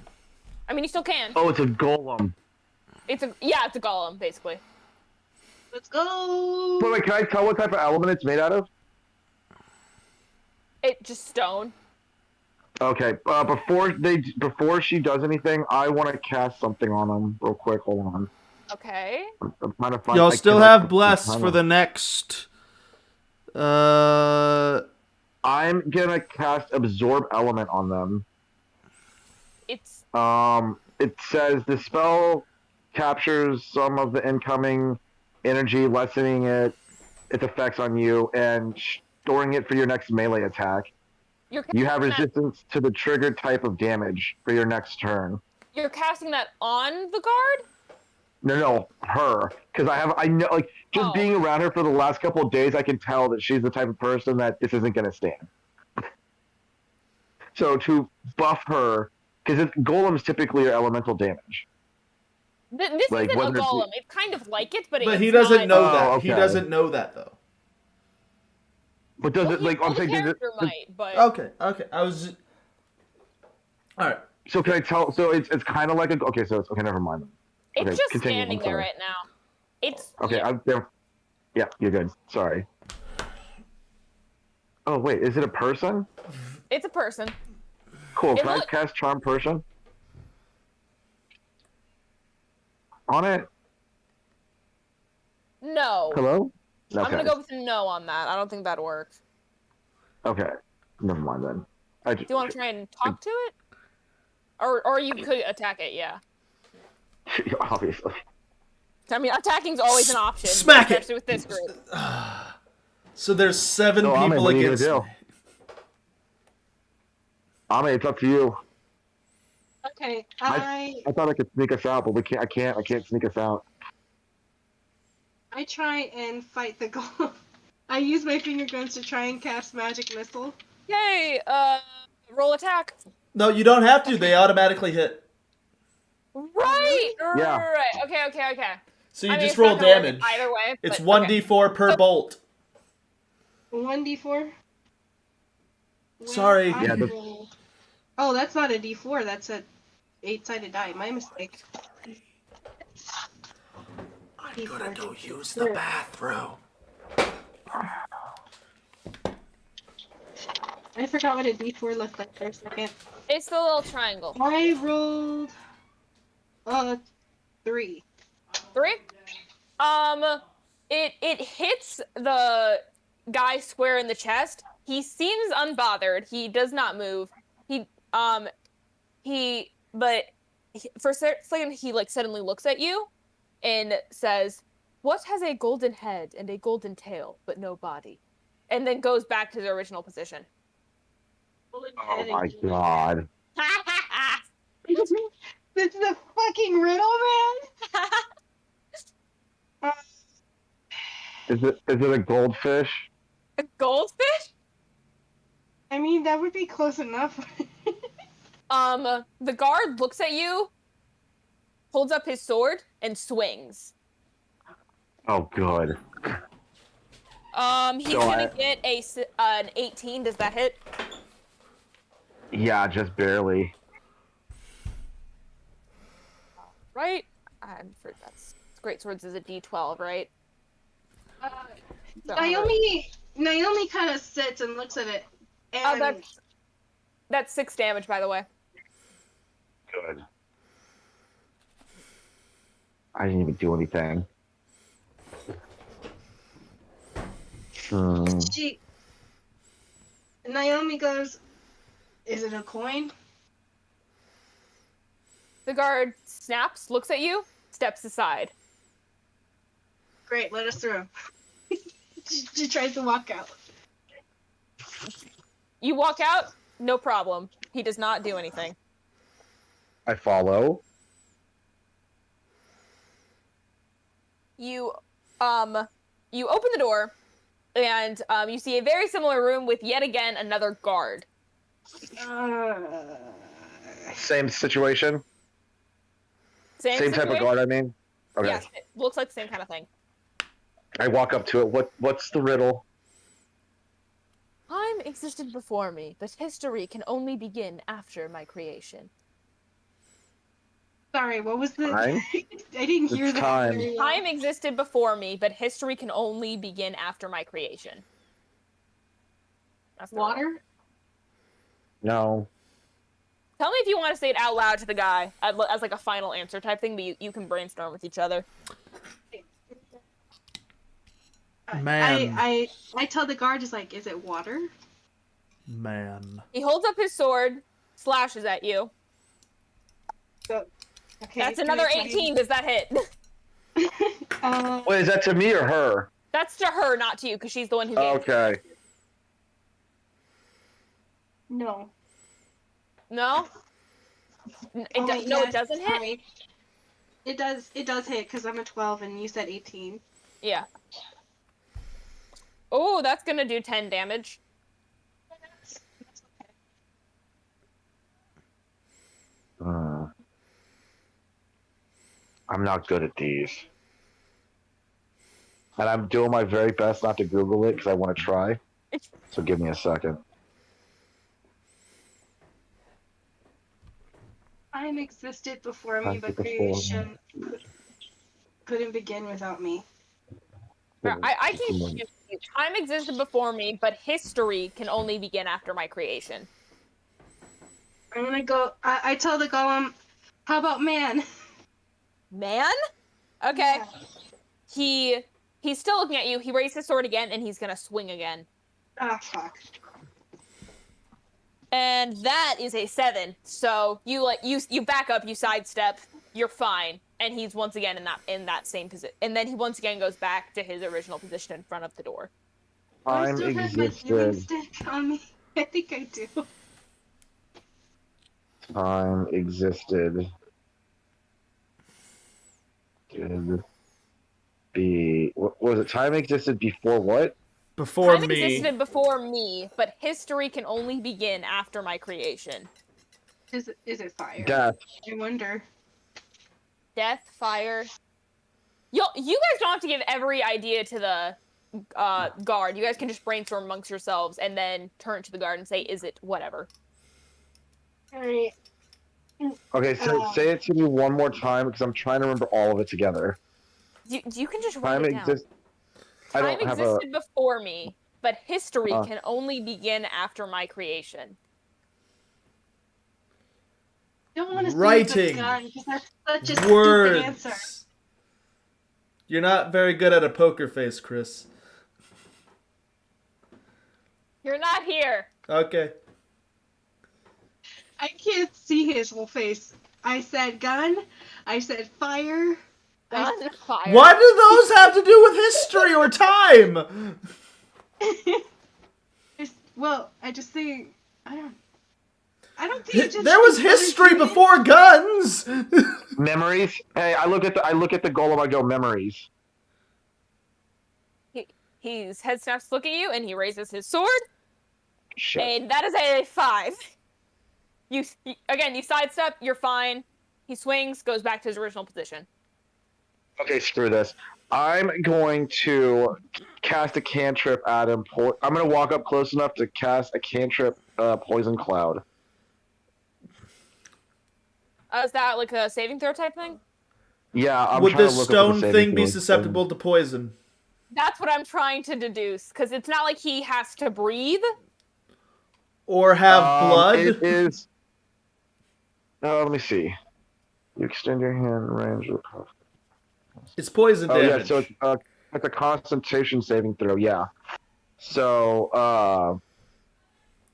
I mean, you still can. Oh, it's a golem. It's a golem, basically. Let's go! But wait, can I tell what type of element it's made out of? It just stone. Okay, before she does anything, I want to cast something on them real quick. Hold on. Okay. I'm trying to find. Y'all still have bless for the next I'm gonna cast Absorb Element on them. It's It says the spell captures some of the incoming energy, lessening its effects on you, and storing it for your next melee attack. you're You have casting that, resistance to the triggered type of damage for your next turn. you're casting that on the guard. No, her. Because I know, like, just Oh. being around her for the last couple of days, I can tell that she's the type of person that this isn't going to stand. So to buff her, because golems typically are elemental damage. This Like, isn't a whether it's- golem. It's kind of like it, but But it's he doesn't not- know Oh, that. okay. He doesn't know that though. But does Well, it, like, well, I'm the saying, character might, but Okay. I was. All right. so can I tell, so it's kind of like okay, so it's, okay, never mind. it's Okay, just continue, standing I'm there sorry. right now. It's Okay, yeah. yeah, you're good. Sorry. Oh, wait, is it a person? It's a person. Cool, It can I look- cast Charm Person? On it? No. Hello? I'm Okay. gonna go with a no on that. I don't think that works. Okay, never mind then. Do you want to try and talk to it? Or you could attack it, yeah. Obviously. I mean, attacking's always an option. Smack it! especially with this group. So there's 7 So, Ame, people what are you against gonna me. do? Ame, it's up to you. Okay, I thought I could sneak us out, but we can't. I can't sneak us out. I try and fight the golem. I use my finger guns to try and cast magic missile. Yay! Roll attack. No, you don't have to. They automatically hit. Right. Yeah. Right. Okay. So you I mean, just it's roll not gonna work damage. either way. It's but, 1d4 per bolt. 1d4. Sorry. Yeah, but- Oh, that's not a d4. That's a 8-sided die. My mistake. I'm gonna go use the bathroom. I forgot what a d4 looked like for a second. It's the little triangle. I rolled 3. 3. It hits the guy square in the chest. He seems unbothered. He does not move. For a second he like suddenly looks at you and says, "What has a golden head and a golden tail but no body?" And then goes back to the original position. Oh my god. This is a fucking riddle, man. Is it a goldfish? A goldfish? I mean, that would be close enough. The guard looks at you, holds up his sword, and swings. Oh, good. He's So gonna get an 18. Does that hit? Yeah, just barely. Right? I'm sure that's great swords is a D12, right? So, Naomi kind of sits and looks at it. And that's 6 damage, by the way. Good. I didn't even do anything. Naomi goes, "Is it a coin?" The guard snaps, looks at you, steps aside. Great, let us through. She tries to walk out. You walk out, no problem. He does not do anything. I follow. You open the door, and you see a very similar room with yet again another guard. Same situation? Same Same type of situation? guard, I mean? Okay. Yes, it looks like the same kind of thing. I walk up to it. What's the riddle? Time existed before me, but history can only begin after my creation. Sorry, what was the... Time? I didn't hear It's that. time. very well. Time existed before me, but history can only begin after my creation. That's the riddle. Water? No. Tell me if you want to say it out loud to the guy as like a final answer type thing, but you can brainstorm with each other. Man. I tell the guard, just like, is it water? Man. He holds up his sword, slashes at you. So, okay. That's can another I try- 18. Does that hit? Wait, is that to me or her? That's to her, not to you, because she's the one who gave it. Okay. No. No? No, yes, it doesn't hit? sorry. It does hit because I'm a 12 and you said 18. Yeah. Oh, that's gonna do 10 damage. I'm not good at these. And I'm doing my very best not to Google it because I want to try. So give me a second. Time existed before me, Time but before me. creation couldn't begin without me. I keep confused. Time existed before me, but history can only begin after my creation. I'm gonna go. I tell the golem, how about man? Man? Okay. Yeah. He's still looking at you. He raised his sword again, and he's gonna swing again. Ah, fuck. And that is a 7. So you back up, you sidestep, you're fine. And he's once again in that same position. And then he once again goes back to his original position in front of the door. Do I Time still have my healing existed. stick on me? I think I do. Time existed. Could be. What was it? Time existed before what? Before Time me. existed before me, but history can only begin after my creation. Is it fire? Death. I wonder. Death, fire. You guys don't have to give every idea to the guard. You guys can just brainstorm amongst yourselves and then turn to the guard and say, "Is it whatever?" Alright. Okay, so say it to me one more time because I'm trying to remember all of it together. You can just write Time it down. exists. I Time don't have a. existed before me, but history Uh. can only begin after my creation. Don't want to say Writing. because that's such a stupid answer. Words. You're not very good at a poker face, Chris. You're not here. Okay. I can't see his whole face. I said gun. I said fire. Gun, fire. What do those have to do with history or time? Well, I just think I don't think it just There was history before guns. Memories. Hey, I look at the golem. I go memories. His head snaps to look at you, and he raises his sword, Shit. and that is a 5. You sidestep, you're fine. He swings, goes back to his original position. Okay, screw this. I'm going to cast a cantrip at him. I'm going to walk up close enough to cast a cantrip poison cloud. Is that like a saving throw type thing? Yeah, I'm Would trying the to look up stone the saving thing be throws. susceptible to poison? That's what I'm trying to deduce, because it's not like he has to breathe. Or have blood? It is. Let me see. You extend your hand range. It's poison Oh damage. yeah, so it's a concentration saving throw. Yeah. So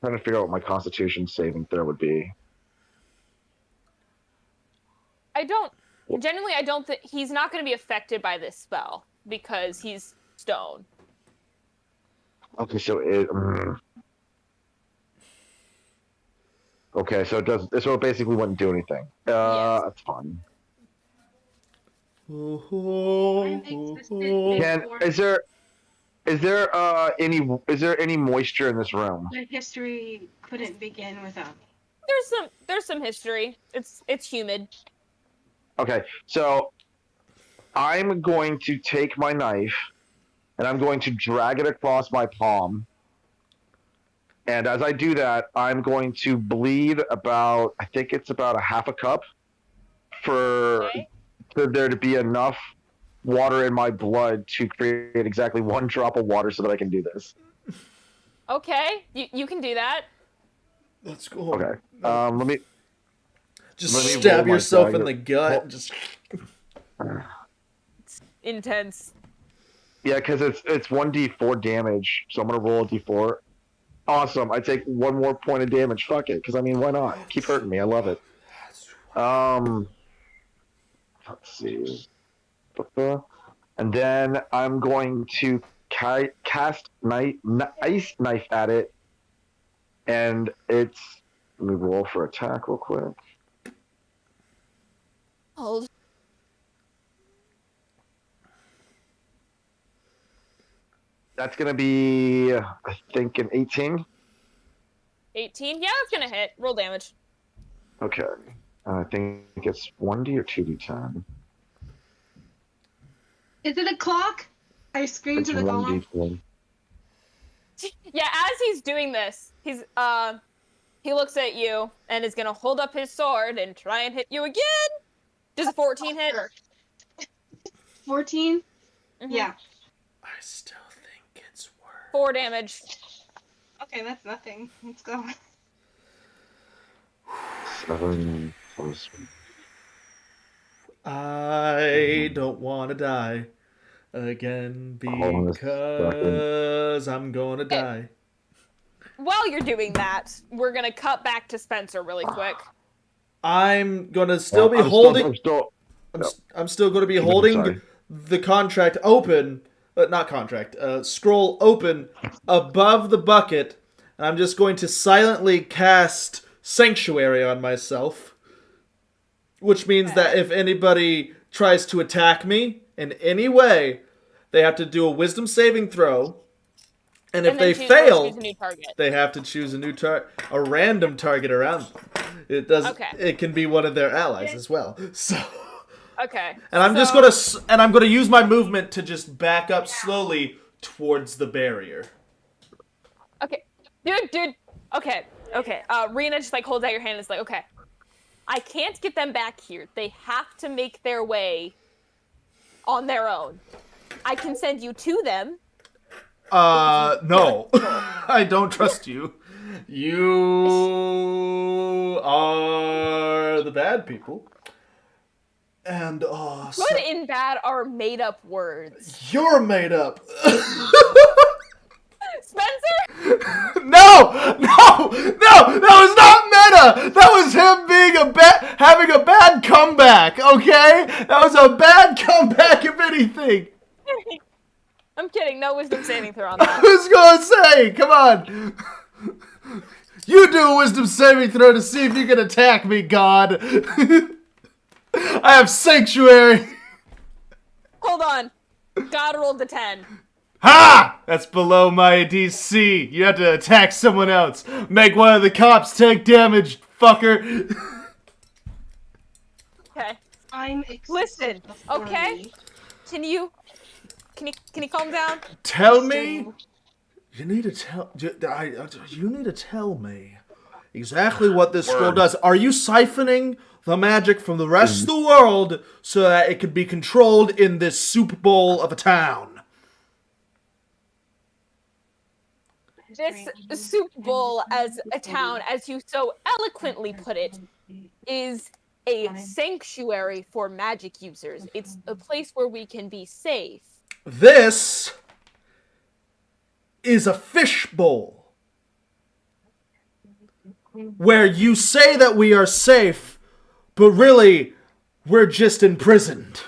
trying to figure out what my constitution saving throw would be. I don't think he's not going to be affected by this spell because he's stone. Okay, so it. Okay, so it does. So it basically wouldn't do anything. Yes. That's fine. Is there any moisture in this room? My history couldn't begin without me. There's some history. It's humid. Okay, so I'm going to take my knife and I'm going to drag it across my palm. And as I do that, I'm going to bleed about, I think it's about a half a cup for there to be enough water in my blood to create exactly 1 drop of water so that I can do this. Okay, you can do that. That's cool. Okay. Let me Just roll stab my yourself in dagger. the gut. Just Intense. Yeah, because it's 1d4 damage, so I'm gonna roll a d4. Awesome. I take one more point of damage. Fuck it. Because, I mean, why not? Keep hurting me. I love it. Let's see. And then I'm going to cast ice knife at it. And it's... Let me roll for attack real quick. Hold. That's going to be, I think, an 18. 18? Yeah, it's gonna hit. Roll damage. Okay. I think it's 1d or 2d10. Is it a clock? I screamed It's to the golem. 1d10. Yeah, as he's doing this, he looks at you and is gonna hold up his sword and try and hit you again. Does a 14 hit? 14? Mhm. Yeah. I still think it's worth. 4 damage. Okay, that's nothing. Let's go. 7 plus... I don't want to die again Hold on a because I'm gonna die. While you're doing that, we're gonna cut back to Spencer really quick. I'm gonna still be I'm holding. Still, I'm still going to be I'm holding sorry. the contract open, not contract, scroll open above the bucket, and I'm just going to silently cast Sanctuary on myself, which means that if anybody tries to attack me in any way, they have to do a Wisdom saving throw, and if And they then fail, choose a new target. they have to choose a random target around them. It does. Okay. It can be one of their allies as well. So. Okay. And I'm just gonna use my movement to just back up slowly towards the barrier. Okay, dude. Okay. Rena just like holds out your hand and is like, okay, I can't get them back here. They have to make their way on their own. I can send you to them. No, I don't trust you. You are the bad people. And Good and bad are made up words. you're made up. Spencer? No, that was not meta. That was him being having a bad comeback. Okay, that was a bad comeback if anything. I'm kidding. No wisdom saving throw on I that. was gonna say, come on. You do a wisdom saving throw to see if you can attack me, God. I have Sanctuary. Hold on. God rolled the 10. Ha! That's below my DC. You have to attack someone else. Make one of the cops take damage, fucker. Okay. I'm Listen, excessive okay? authority. Can you calm down? Tell me. You need to tell. You need to tell me exactly what this scroll does. Are you siphoning the magic from the rest of the world so that it can be controlled in this soup bowl of a town? This soup bowl as a town, as you so eloquently put it, is a sanctuary for magic users. It's a place where we can be safe. This is a fish bowl where you say that we are safe, but really, we're just imprisoned.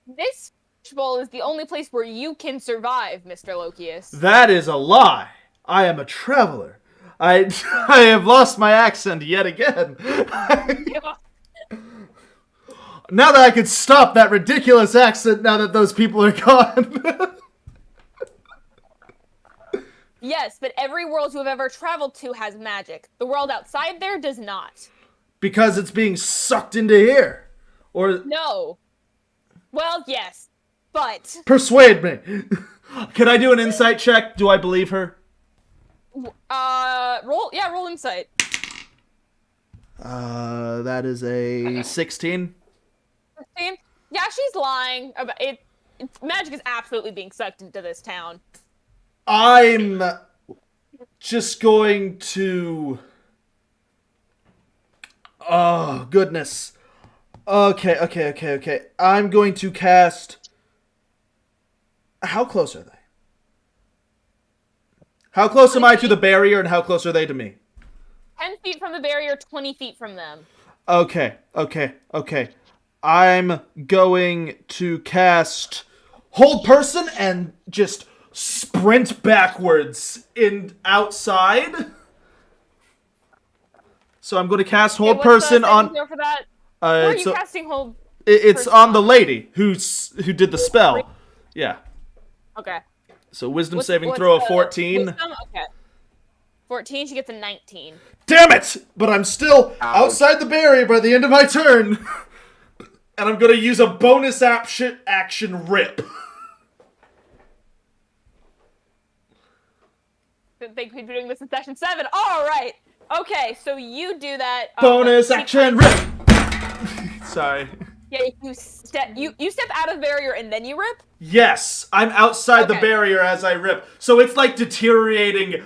This fish bowl is the only place where you can survive, Mr. Lokius. That is a lie. I am a traveler. I have lost my accent yet again. Now that I could stop that ridiculous accent now that those people are gone. Yes, but every world you have ever traveled to has magic. The world outside there does not. Because it's being sucked into here. Or No. Well, yes, but persuade me. Can I do an insight check? Do I believe her? roll insight. That is a 16. 16? Yeah, she's lying about it. Magic is absolutely being sucked into this town. I'm just going to... Oh, goodness. Okay. I'm going to cast... How close are they? How close am I to the barrier, and how close are they to me? 10 feet from the barrier, 20 feet from them. Okay. I'm going to cast Hold Person and just sprint backwards in outside. So I'm going to cast Hold Person on. For that? Where are it's you casting Hold? it's on the lady who did the spell. Yeah. Okay. So Wisdom saving throw of 14. Wisdom? Okay. 14. She gets a 19. Damn it! But I'm still outside the barrier by the end of my turn. And I'm going to use a bonus action rip. Didn't think we'd be doing this in session 7. All right. Okay, so you do that. Bonus action rip. Sorry. Yeah, you step out of the barrier and then you rip? Yes, I'm outside the barrier as I rip. So it's like deteriorating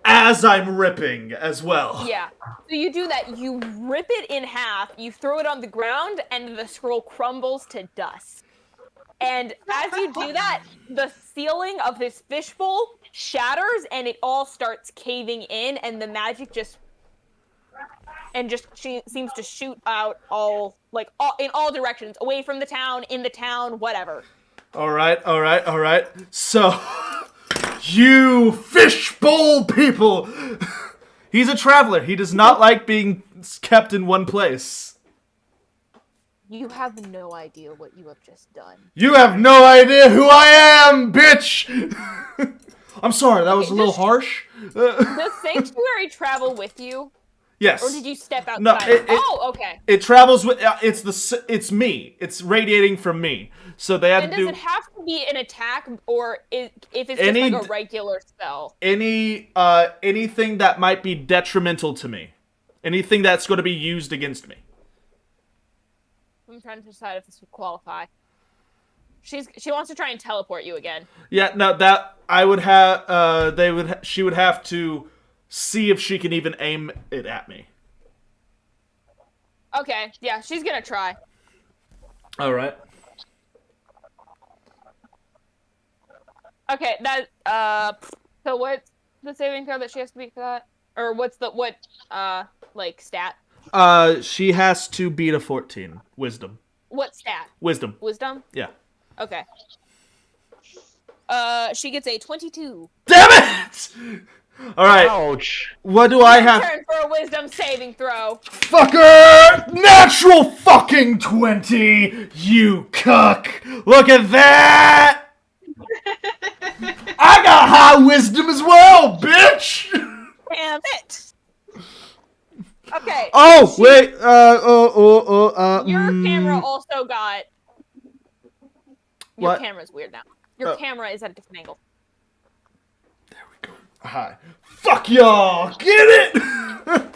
as I'm ripping as well. Yeah. So you do that. You rip it in half, you throw it on the ground, and the scroll crumbles to dust. And as you do that, the ceiling of this fishbowl shatters, and it all starts caving in, and the magic just seems to shoot out in all directions, away from the town, in the town, whatever. All right. So, you fishbowl people! He's a traveler. He does not like being kept in one place. You have no idea what you have just done. You have no idea who I am, bitch! I'm sorry, that was a little harsh. Does Sanctuary travel with you? Yes. Or did you step outside? No, okay. It travels with it's me. It's radiating from me. So they have and to do. Does it have to be an attack, or if it's just like a regular spell? Anything that might be detrimental to me, anything that's going to be used against me. I'm trying to decide if this would qualify. She wants to try and teleport you again. Yeah, no, that I would have. She would have to see if she can even aim it at me. Okay, yeah, she's gonna try. All right. Okay, so what's the saving throw that she has to beat for that? Or what stat? She has to beat a 14. Wisdom. What stat? Wisdom. Wisdom? Yeah. Okay. She gets a 22. Damn it! All right. Ouch. What do I have? Turn for a wisdom saving throw. Fucker! Natural fucking 20! You cuck! Look at that! I got high wisdom as well, bitch! Damn it! Okay. Oh, wait, Your camera also got... Your What? camera's weird now. Your camera is at a different angle. There we go. Hi. Fuck y'all! Get it?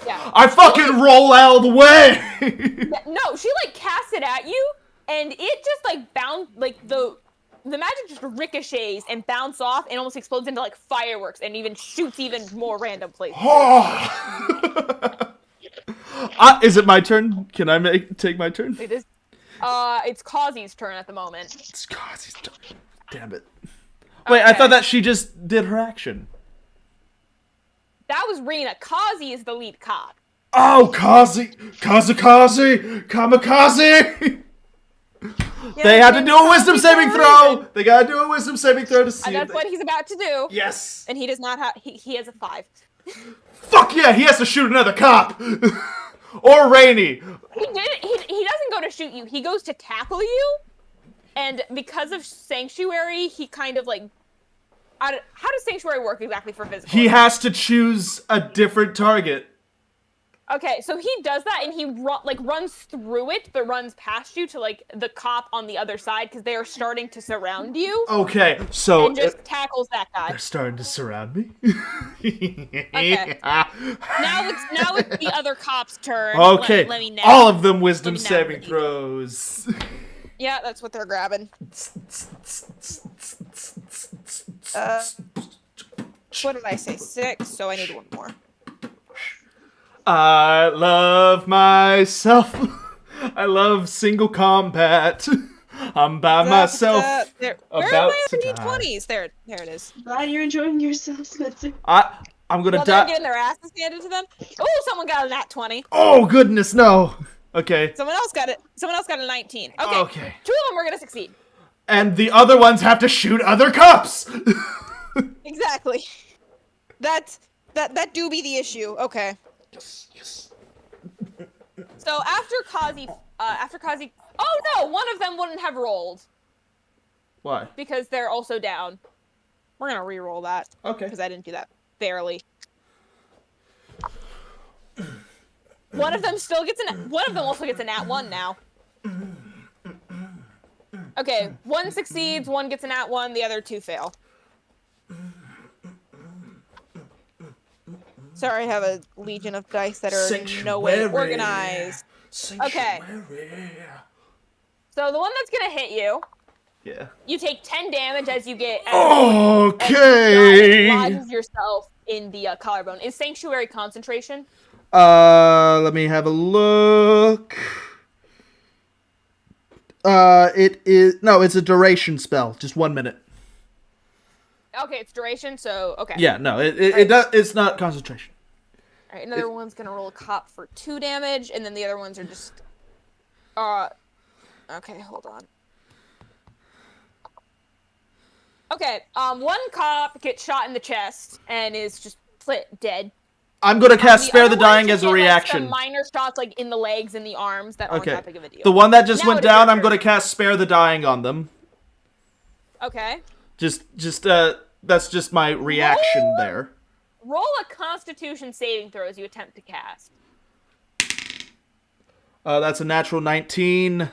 Yeah. I fucking roll out of the way! No, she casts it at you, and it just the magic just ricochets and bounces off and almost explodes into fireworks and even shoots even more random places. Is it my turn? Can I take my turn? It is. It's Kazi's turn at the moment. It's Kazi's turn. Damn it. Wait, I thought that she just did her action. That was Rena. Kazi is the lead cop. Oh, Kazi! Kamikaze! Yeah, they had to do a wisdom saving throw! They gotta do a wisdom saving throw to see And that's what he's about to do. Yes! And he does not have... He has a 5. Fuck yeah, he has to shoot another cop! Or Rainy! He doesn't go to shoot you. He goes to tackle you. And because of Sanctuary, he kind of how does Sanctuary work exactly for physical? He has to choose a different target. Okay, so he does that, and he runs through it, but runs past you to the cop on the other side because they are starting to surround you. Okay, so and just tackles that guy. They're starting to surround me. Okay. Now it's the other cop's turn. Okay, let me know. all of them wisdom saving throws. Yeah, that's what they're grabbing. What did I say? 6, so I need one more. I love myself. I love single combat. I'm by myself. Where are About my to other die. D20s? There it is. Glad you're enjoying yourself, Spencer. I'm gonna Well, they're die. getting their asses handed to them. Oh, someone got a nat 20. Oh goodness, no. Okay. Someone else got it. Someone else got a 19. Okay. Okay. 2 of them are gonna succeed. And the other ones have to shoot other cops. Exactly. That do be the issue. Okay. Yes. So after Kazi, oh no, one of them wouldn't have rolled Why? because they're also down. We're gonna re-roll that Okay. because I didn't do that fairly. One of them still gets one of them also gets a nat 1 now. Okay, one succeeds, one gets a nat 1, the other 2 fail. Sorry, I have a legion of dice that are in no way Sanctuary. organized. Okay. So the one that's gonna hit you, Yeah. you take 10 damage as you get Okay. lodges yourself in the collarbone. Is Sanctuary concentration? Let me have a look. It's a duration spell, just 1 minute. Okay, it's duration, so okay. Yeah, no, it does. It's not concentration. All right, another one's gonna roll a cop for 2 damage, and then the other ones are just. Okay, hold on. Okay, one cop gets shot in the chest and is just dead. I'm gonna cast Spare the other ones Dying just as a get, like, reaction. some minor shots, like in the legs and the arms, that aren't Okay. that big of a deal. The one that just Now went it is down, your I'm turn. gonna cast Spare the Dying on them. Okay. That's just my reaction there. Roll a Constitution saving throw as you attempt to cast. That's a natural 19.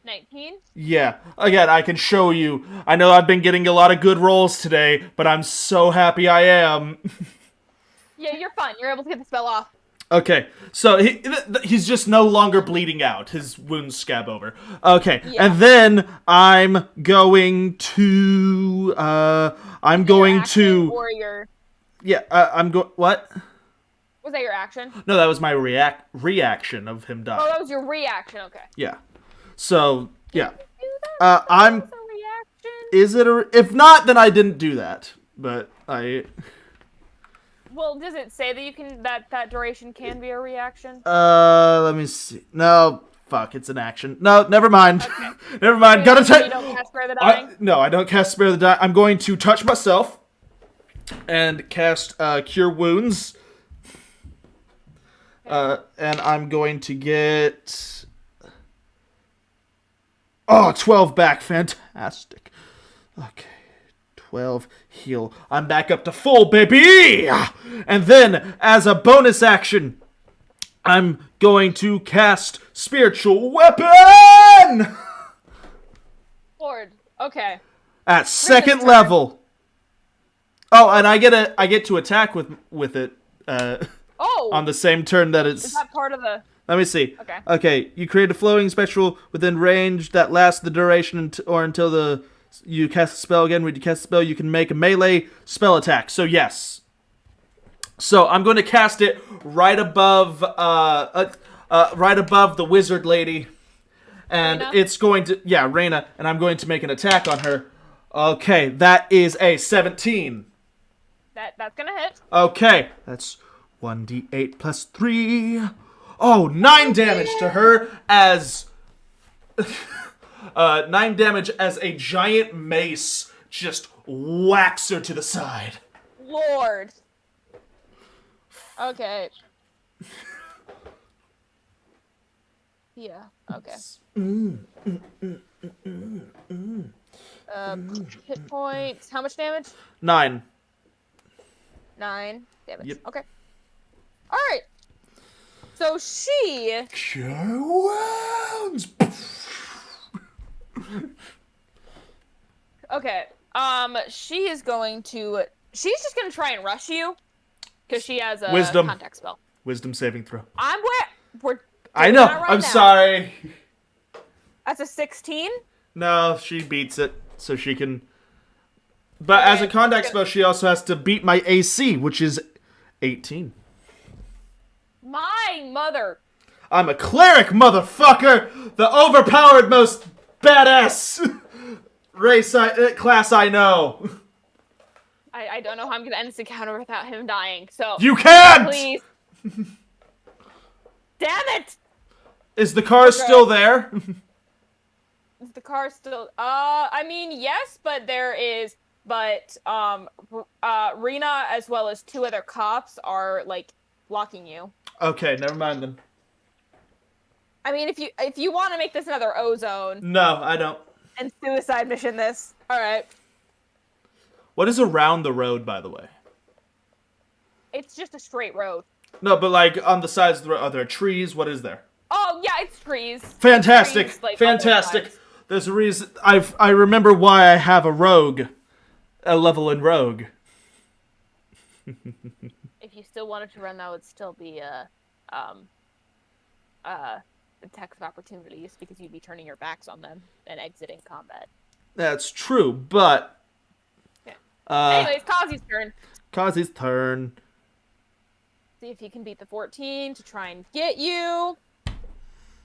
19. Yeah. Again, I can show you. I know I've been getting a lot of good rolls today, but I'm so happy I am. Yeah, you're fine. You're able to get the spell off. Okay, so he's just no longer bleeding out. His wounds scab over. Okay, Yeah. and then I'm going to I'm going Your action to or your I'm going what? was that your action? No, that was my reaction of him Oh, dying. that was your reaction. Okay. Yeah. So yeah, Do that? I'm. That was a reaction. Is it a? If not, then I didn't do that. But I. Well, does it say that you can that duration can be a reaction? Let me see. No, fuck, it's an action. No, never mind. Okay. Never mind. You Gotta don't take. cast Spare the Dying? No, I don't cast Spare the Dying. I'm going to touch myself and cast Cure Wounds. And I'm going to get 12 back. Fantastic. Okay. 12 heal. I'm back up to full, baby! And then, as a bonus action, I'm going to cast Spiritual Weapon! Lord. Okay. At second turn. level. Oh, and I get to attack with it Oh. on the same turn that Is it's. that part of the? Let me see. Okay. Okay, you create a flowing spectral within range that lasts the duration or until you cast the spell again. When you cast the spell, you can make a melee spell attack. So yes. So I'm going to cast it right above the wizard lady, and Reyna? it's going to Reyna, and I'm going to make an attack on her. Okay, that is a 17. That's gonna hit. Okay, that's 1d8 plus 3. Oh, 9 damage to her as 9 damage as a giant mace just whacks her to the side. Lord. Okay. Yeah. Okay. Hit points. How much damage? 9. 9 damage. Yep. Okay. All right. So she. Cure wounds. Okay. She is going to. She's just gonna try and rush you, because she has a Wisdom. contact spell. Wisdom saving throw. We're I know. that right I'm now. sorry. That's a 16. No, she beats it, so she can. But as a Okay. contact spell, she also has to beat my AC, which is 18. My mother. I'm a cleric, motherfucker! The overpowered most badass class I know. I don't know how I'm gonna end this encounter without him dying. So You can't. please. Damn it! Is the car still there? Is the car still? I mean, yes, but Rena as well as 2 other cops are like blocking you. Okay, never mind then. I mean, if you want to make this another ozone No, I don't. and suicide mission, this. All right. What is around the road, by the way? It's just a straight road. No, but like on the sides of the road, are there trees? What is there? Oh yeah, it's trees. Fantastic, Trees, like, on both fantastic. sides. There's a reason. I remember why I have a level in rogue. If you still wanted to run, that would still be attacks of opportunities because you'd be turning your backs on them and exiting combat. That's true, but Anyways, Kazi's turn. Kazi's turn. See if he can beat the 14 to try and get you.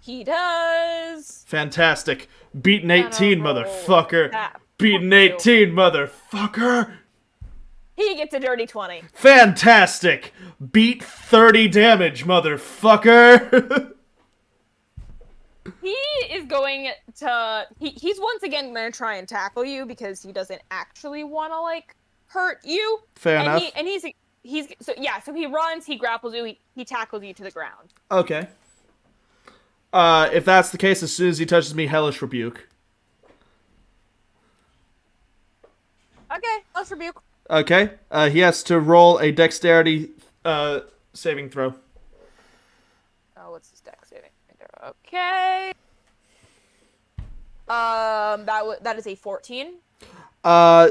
He does. Fantastic. Beat an 18, Gonna roll motherfucker. that. Beat an Fuck you. 18, motherfucker. He gets a dirty 20. Fantastic. Beat 30 damage, motherfucker. He is going to. He's once again going to try and tackle you because he doesn't actually want to like hurt you. Fair enough. So he runs, he grapples you, he tackles you to the ground. Okay. If that's the case, as soon as he touches me, Hellish Rebuke. Okay, let's rebuke. Okay. He has to roll a dexterity saving throw. Oh, what's his dex saving? Okay. That is a 14.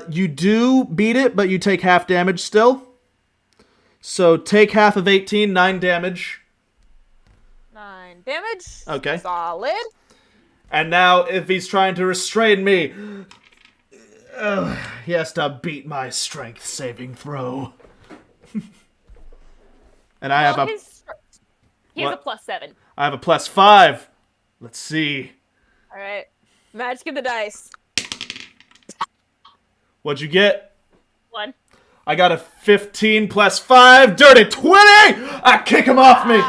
You do beat it, but you take half damage still. So take half of 18, 9 damage. 9 damage. Okay. Solid. And now, if he's trying to restrain me, he has to beat my strength saving throw. And I have a He has a What? +7. I have a +5. Let's see. All right. Magic of the dice. What'd you get? 1. I got a 15 +5, dirty 20! I kick him off me!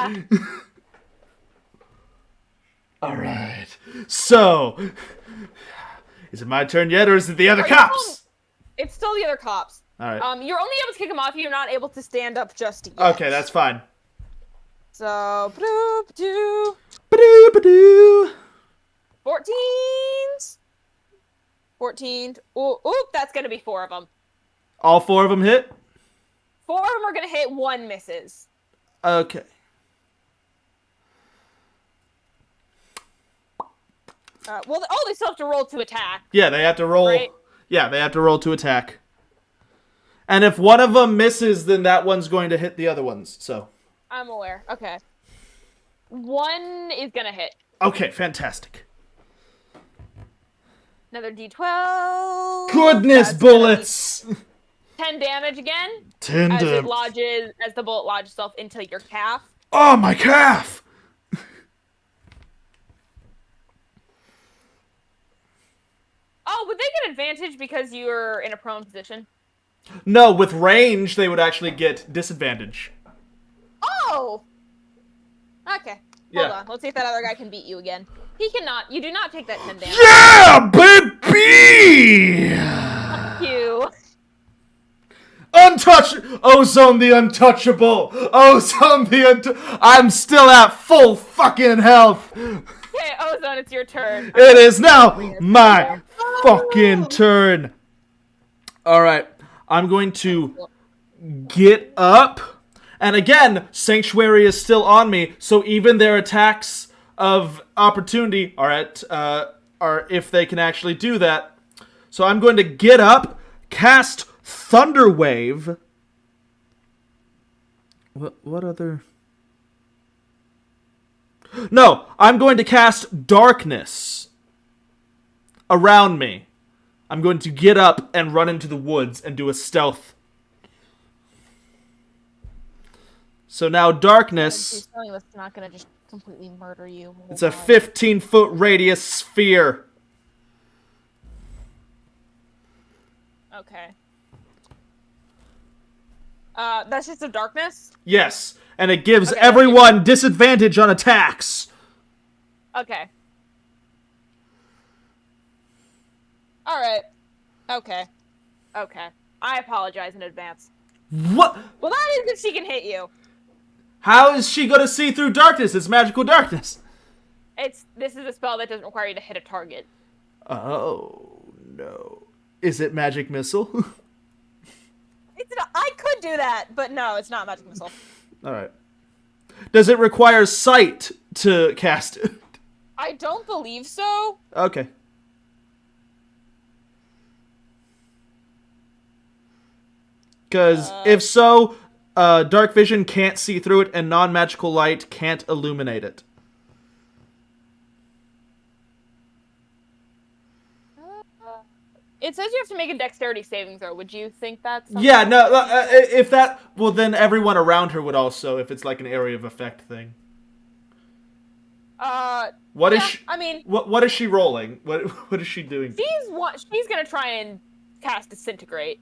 Alright. So, is it my turn yet, or is it the other Are you cops? It's still the other cops. Alright. You're only able to kick him off. You're not able to stand up just yet. Okay, that's fine. So, ba-doo. Ba-doo, ba-doo. 14s. 14. Ooh, that's gonna be 4 of them. All 4 of them hit? 4 of them are gonna hit. 1 misses. Okay. They still have to roll to attack. Yeah, they have to roll. Right. Yeah, they have to roll to attack. And if one of them misses, then that one's going to hit the other ones. So. I'm aware. Okay. 1 is gonna hit. Okay, fantastic. Another D12. Goodness, That's gonna be bullets! 10 damage again. 10 As damage. the bullet lodges itself into your calf. Oh, my calf! Oh, would they get advantage because you're in a prone position? No, with range, they would actually get disadvantage. Oh! Okay. Hold Yeah. on. Let's see if that other guy can beat you again. He cannot. You do not take that 10 damage. Yeah, baby! Fuck you. Ozone the untouchable! Ozone the I'm still at full fucking health! Okay, Ozone, it's your turn. It is now my fucking turn! Alright, I'm going to get up. And again, Sanctuary is still on me, so even their attacks of opportunity are if they can actually do that. So I'm going to get up, cast Thunder Wave. What other? No, I'm going to cast Darkness around me. I'm going to get up and run into the woods and do a stealth. So now Darkness. He's telling us it's not gonna just completely murder you. It's a 15-foot radius sphere. Okay. That's just a darkness? Yes, and it gives Okay, everyone disadvantage on attacks. Okay. Alright. Okay. Okay. I apologize in advance. What? Well, that is if she can hit you. How is she gonna see through darkness? It's magical darkness. This is a spell that doesn't require you to hit a target. Oh, no. Is it magic missile? I could do that, but no, it's not magic missile. Alright. Does it require sight to cast it? I don't believe so. Okay. Because if so, dark vision can't see through it, and non-magical light can't illuminate it. It says you have to make a dexterity saving throw. Would you think that's something? Yeah, no, if that... Well, then everyone around her would also, if it's like an area of effect thing. What is she... I mean... What is she rolling? What is she doing? She's gonna try and cast Disintegrate.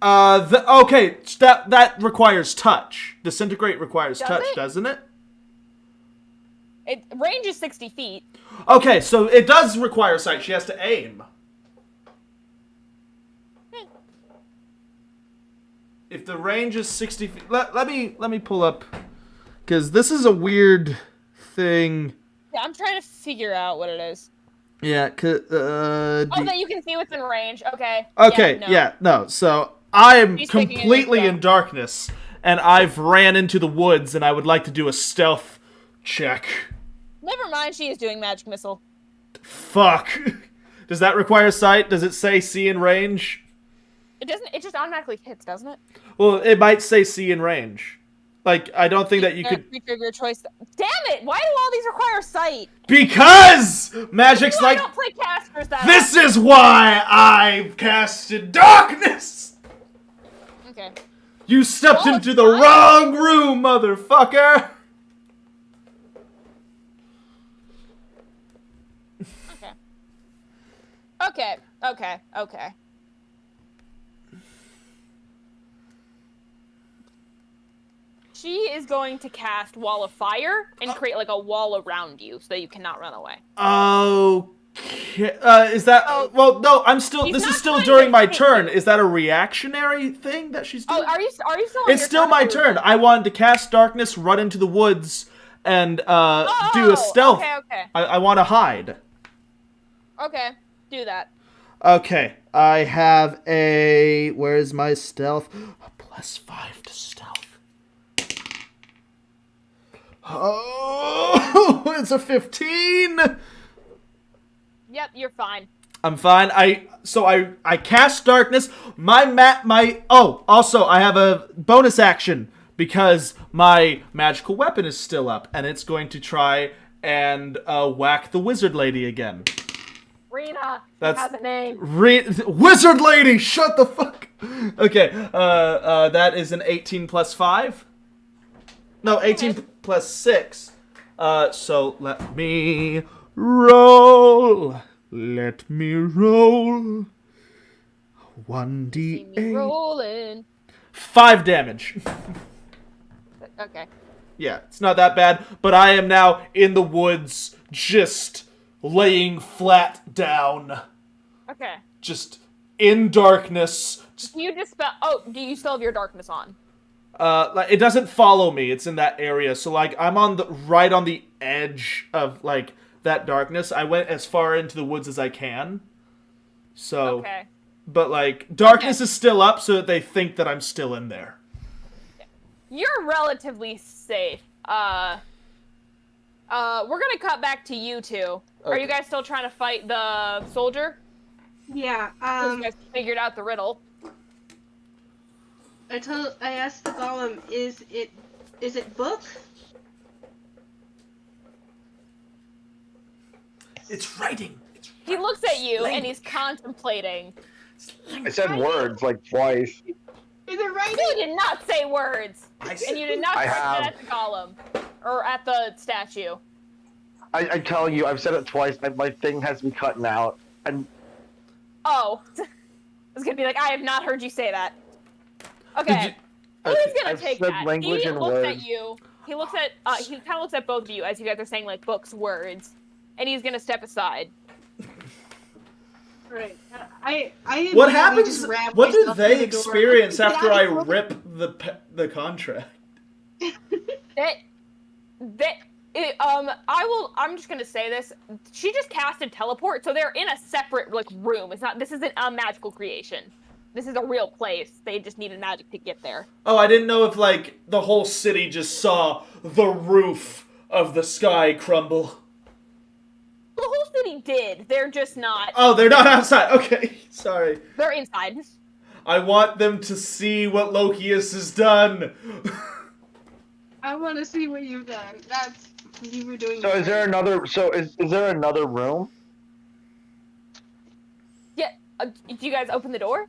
Okay, that requires touch. Disintegrate requires Does touch, it? doesn't it? Range is 60 feet. Okay, so it does require sight. She has to aim. If the range is 60 feet... Let me pull up... Because this is a weird thing. Yeah, I'm trying to figure out what it is. Yeah, that you can see what's in range. Okay. Okay, no. So, I am She's taking a completely nice in darkness, and I've ran into the woods, and I would like to do a stealth check. Never mind, she is doing magic missile. Fuck. Does that require sight? Does it say see in range? It doesn't. It just automatically hits, doesn't it? Well, it might say see in range. Like, I don't think that you could... Creature your choice. Damn it! Why do all these require sight? Because magic's I like... don't play casters that This is why I've casted darkness! Okay. You stepped Well, into it's the fine. wrong room, motherfucker! Okay. She is going to cast Wall of Fire and create like a wall around you so that you cannot run away. Okay. Is that... well, no, I'm still... She's This not is still trying to during my hit turn. you. Is that a reactionary thing that she's doing? Oh, are you still on It's your still turn? my turn. I wanted to cast darkness, run into the woods, and do a stealth. Okay. I want to hide. Okay, do that. Okay, I have a... Where's my stealth? A +5 to stealth. Oh, it's a 15! Yep, you're fine. I'm fine. I cast darkness. Also, I have a bonus action because my magical weapon is still up, and it's going to try and whack the wizard lady again. Rena, That's has a name. Wizard lady, shut the fuck. Okay, that is an 18 plus 5. No, 18 plus 6. So let me roll. Let me roll. 1d8. Rolling. 5 damage. Okay. Yeah, it's not that bad, but I am now in the woods, just laying flat down. Okay. Just in darkness. Do you dispel? Oh, do you still have your darkness on? Like it doesn't follow me. It's in that area. So like I'm on the edge of like that darkness. I went as far into the woods as I can. So Okay. But like darkness is still up so that they think that I'm still in there. You're relatively safe. We're gonna cut back to you two. Are you guys still trying to fight the soldier? Yeah. You guys figured out the riddle. I asked the golem, is it book? It's writing. He looks at you and he's contemplating. I said words like twice. Is it writing? You did not say words, and you did not I say that have. at the golem or at the statue. I tell you, I've said it twice. My thing has me cutting out. And Oh. I was gonna be like, I have not heard you say that. Okay. He's gonna I've take said that. language He and looks at words. you. He looks at he kind of looks at both of you as you guys are saying like books, words, and he's gonna step aside. Right. I What immediately happens? just wrap What do myself through they the door. experience Get after out I of here. rip the contract? I'm just gonna say this. She just casted teleport, so they're in a separate like room. This isn't a magical creation. This is a real place. They just needed magic to get there. Oh, I didn't know if like the whole city just saw the roof of the sky crumble. The whole city did. They're just not. Oh, they're not outside. Okay, sorry. They're inside. I want them to see what Lokius has done. I want to see what you've done. That's you were doing. So is there another? So is there another room? Yeah. Do you guys open the door?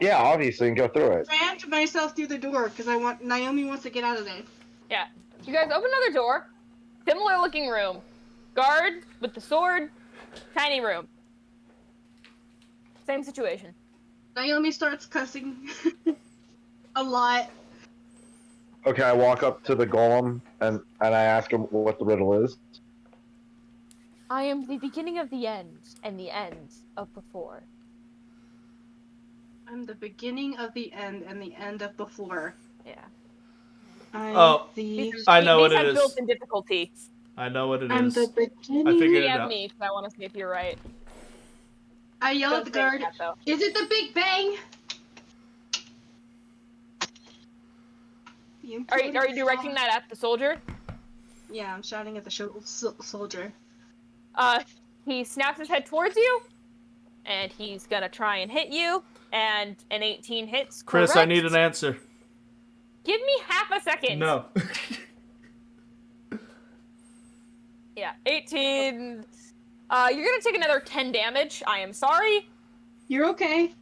Yeah, obviously, and go through it. Rammed myself through the door because Naomi wants to get out of there. Yeah. You guys open another door. Similar looking room. Guard with the sword. Tiny room. Same situation. Naomi starts cussing a lot. Okay, I walk up to the golem and I ask him what the riddle is. I am the beginning of the end and the end of before. I'm the beginning of the end and the end of before. Yeah. I'm the. I know what These it have is. built-in difficulty. I know what it I'm is. the beginning. I figured You it have out. me, because I want to see if you're right. I yell at Don't the say guard. that, though. Is it the Big Bang? Are you directing that at the soldier? Yeah, I'm shouting at the soldier. He snaps his head towards you, and he's gonna try and hit you, and an 18 hits. Chris, I correct. need an answer. Give me half a second. No. Yeah, 18. You're gonna take another 10 damage. I am sorry. You're okay.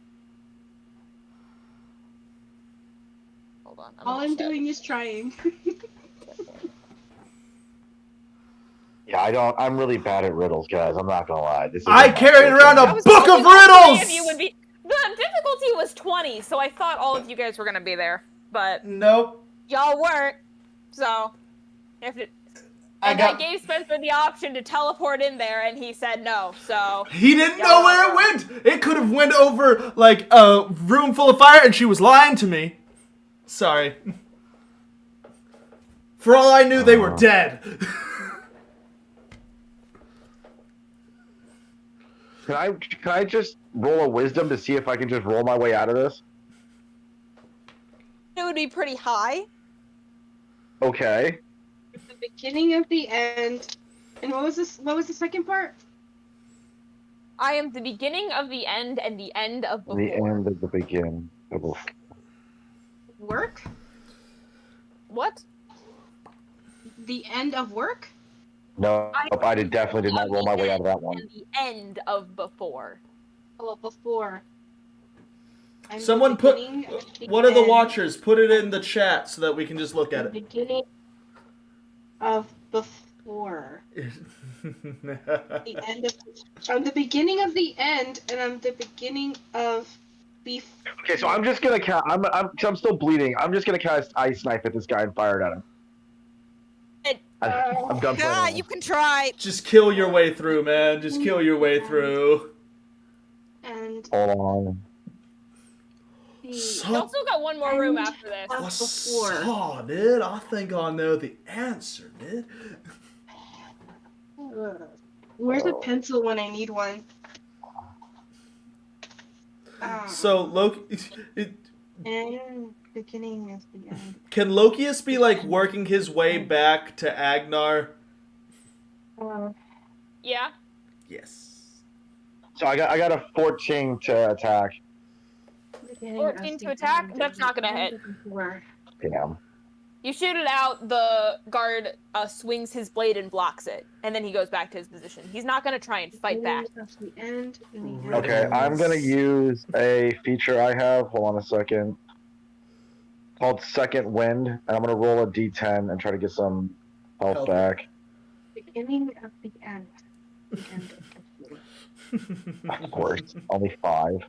Hold on. All I'm doing is trying. Yeah, I'm really bad at riddles, guys. I'm not gonna lie. This is I carried around a I was book hoping of all three riddles! of you would be. The difficulty was 20, so I thought all of you guys were gonna be there, but Nope. y'all weren't. So, I gave Spencer the option to teleport in there, and he said no. So He didn't know where it went! It could have went over, like, a room full of fire, and she was lying to me. Sorry. For all I knew, they were dead. Can I just roll a wisdom to see if I can just roll my way out of this? It would be pretty high. Okay. The beginning of the end. And what was this? What was the second part? I am the beginning of the end and the end of before. The end of the begin. Work? What? The end of work? No, I definitely did not roll my way out of that one. And the end of before. Oh, before. I'm the Someone put... beginning of the One of the end. watchers, put it in the chat so that we can just look at The it. beginning of before. The end of. I'm the beginning of the end, and I'm the beginning of before. Okay, so I'm just gonna cast. I'm still bleeding. I'm just gonna cast Ice Knife at this guy and fire it at him. I'm done Yeah, playing. you can try. Just kill your way through, man. Just kill your way through. And Hold on. the. You also got one more room after this. I Before. saw, dude. I think I know the answer, dude. Where's a pencil when I need one? So, Loki... And beginning of the end. Can Lokius be, like, working his way back to Agnar? Yeah. Yes. So I got a 14 to attack. 14 to attack? That's not gonna hit. Damn. You shoot it out, the guard swings his blade and blocks it, and then he goes back to his position. He's not gonna try and fight back. Okay, I'm gonna use a feature I have. Hold on a second. Called Second Wind, and I'm gonna roll a D10 and try to get some health back. Beginning of the end. The end of the Of course, only 5.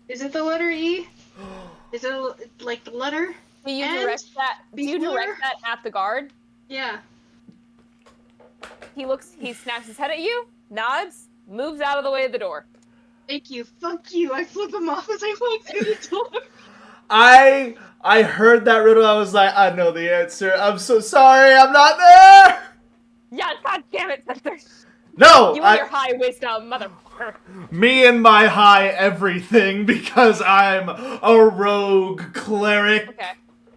Is it the letter E? Is it like the letter? Do you And direct that? Do you before- direct that at the guard? Yeah. He snaps his head at you, nods, moves out of the way of the door. Thank you. Fuck you. I flip him off as I walk through the door. I heard that riddle. I was like, I know the answer. I'm so sorry. I'm not there. Yeah, god damn it, Spencer. No, You and your high wisdom, motherfucker. me and my high everything because I'm a rogue cleric. Okay.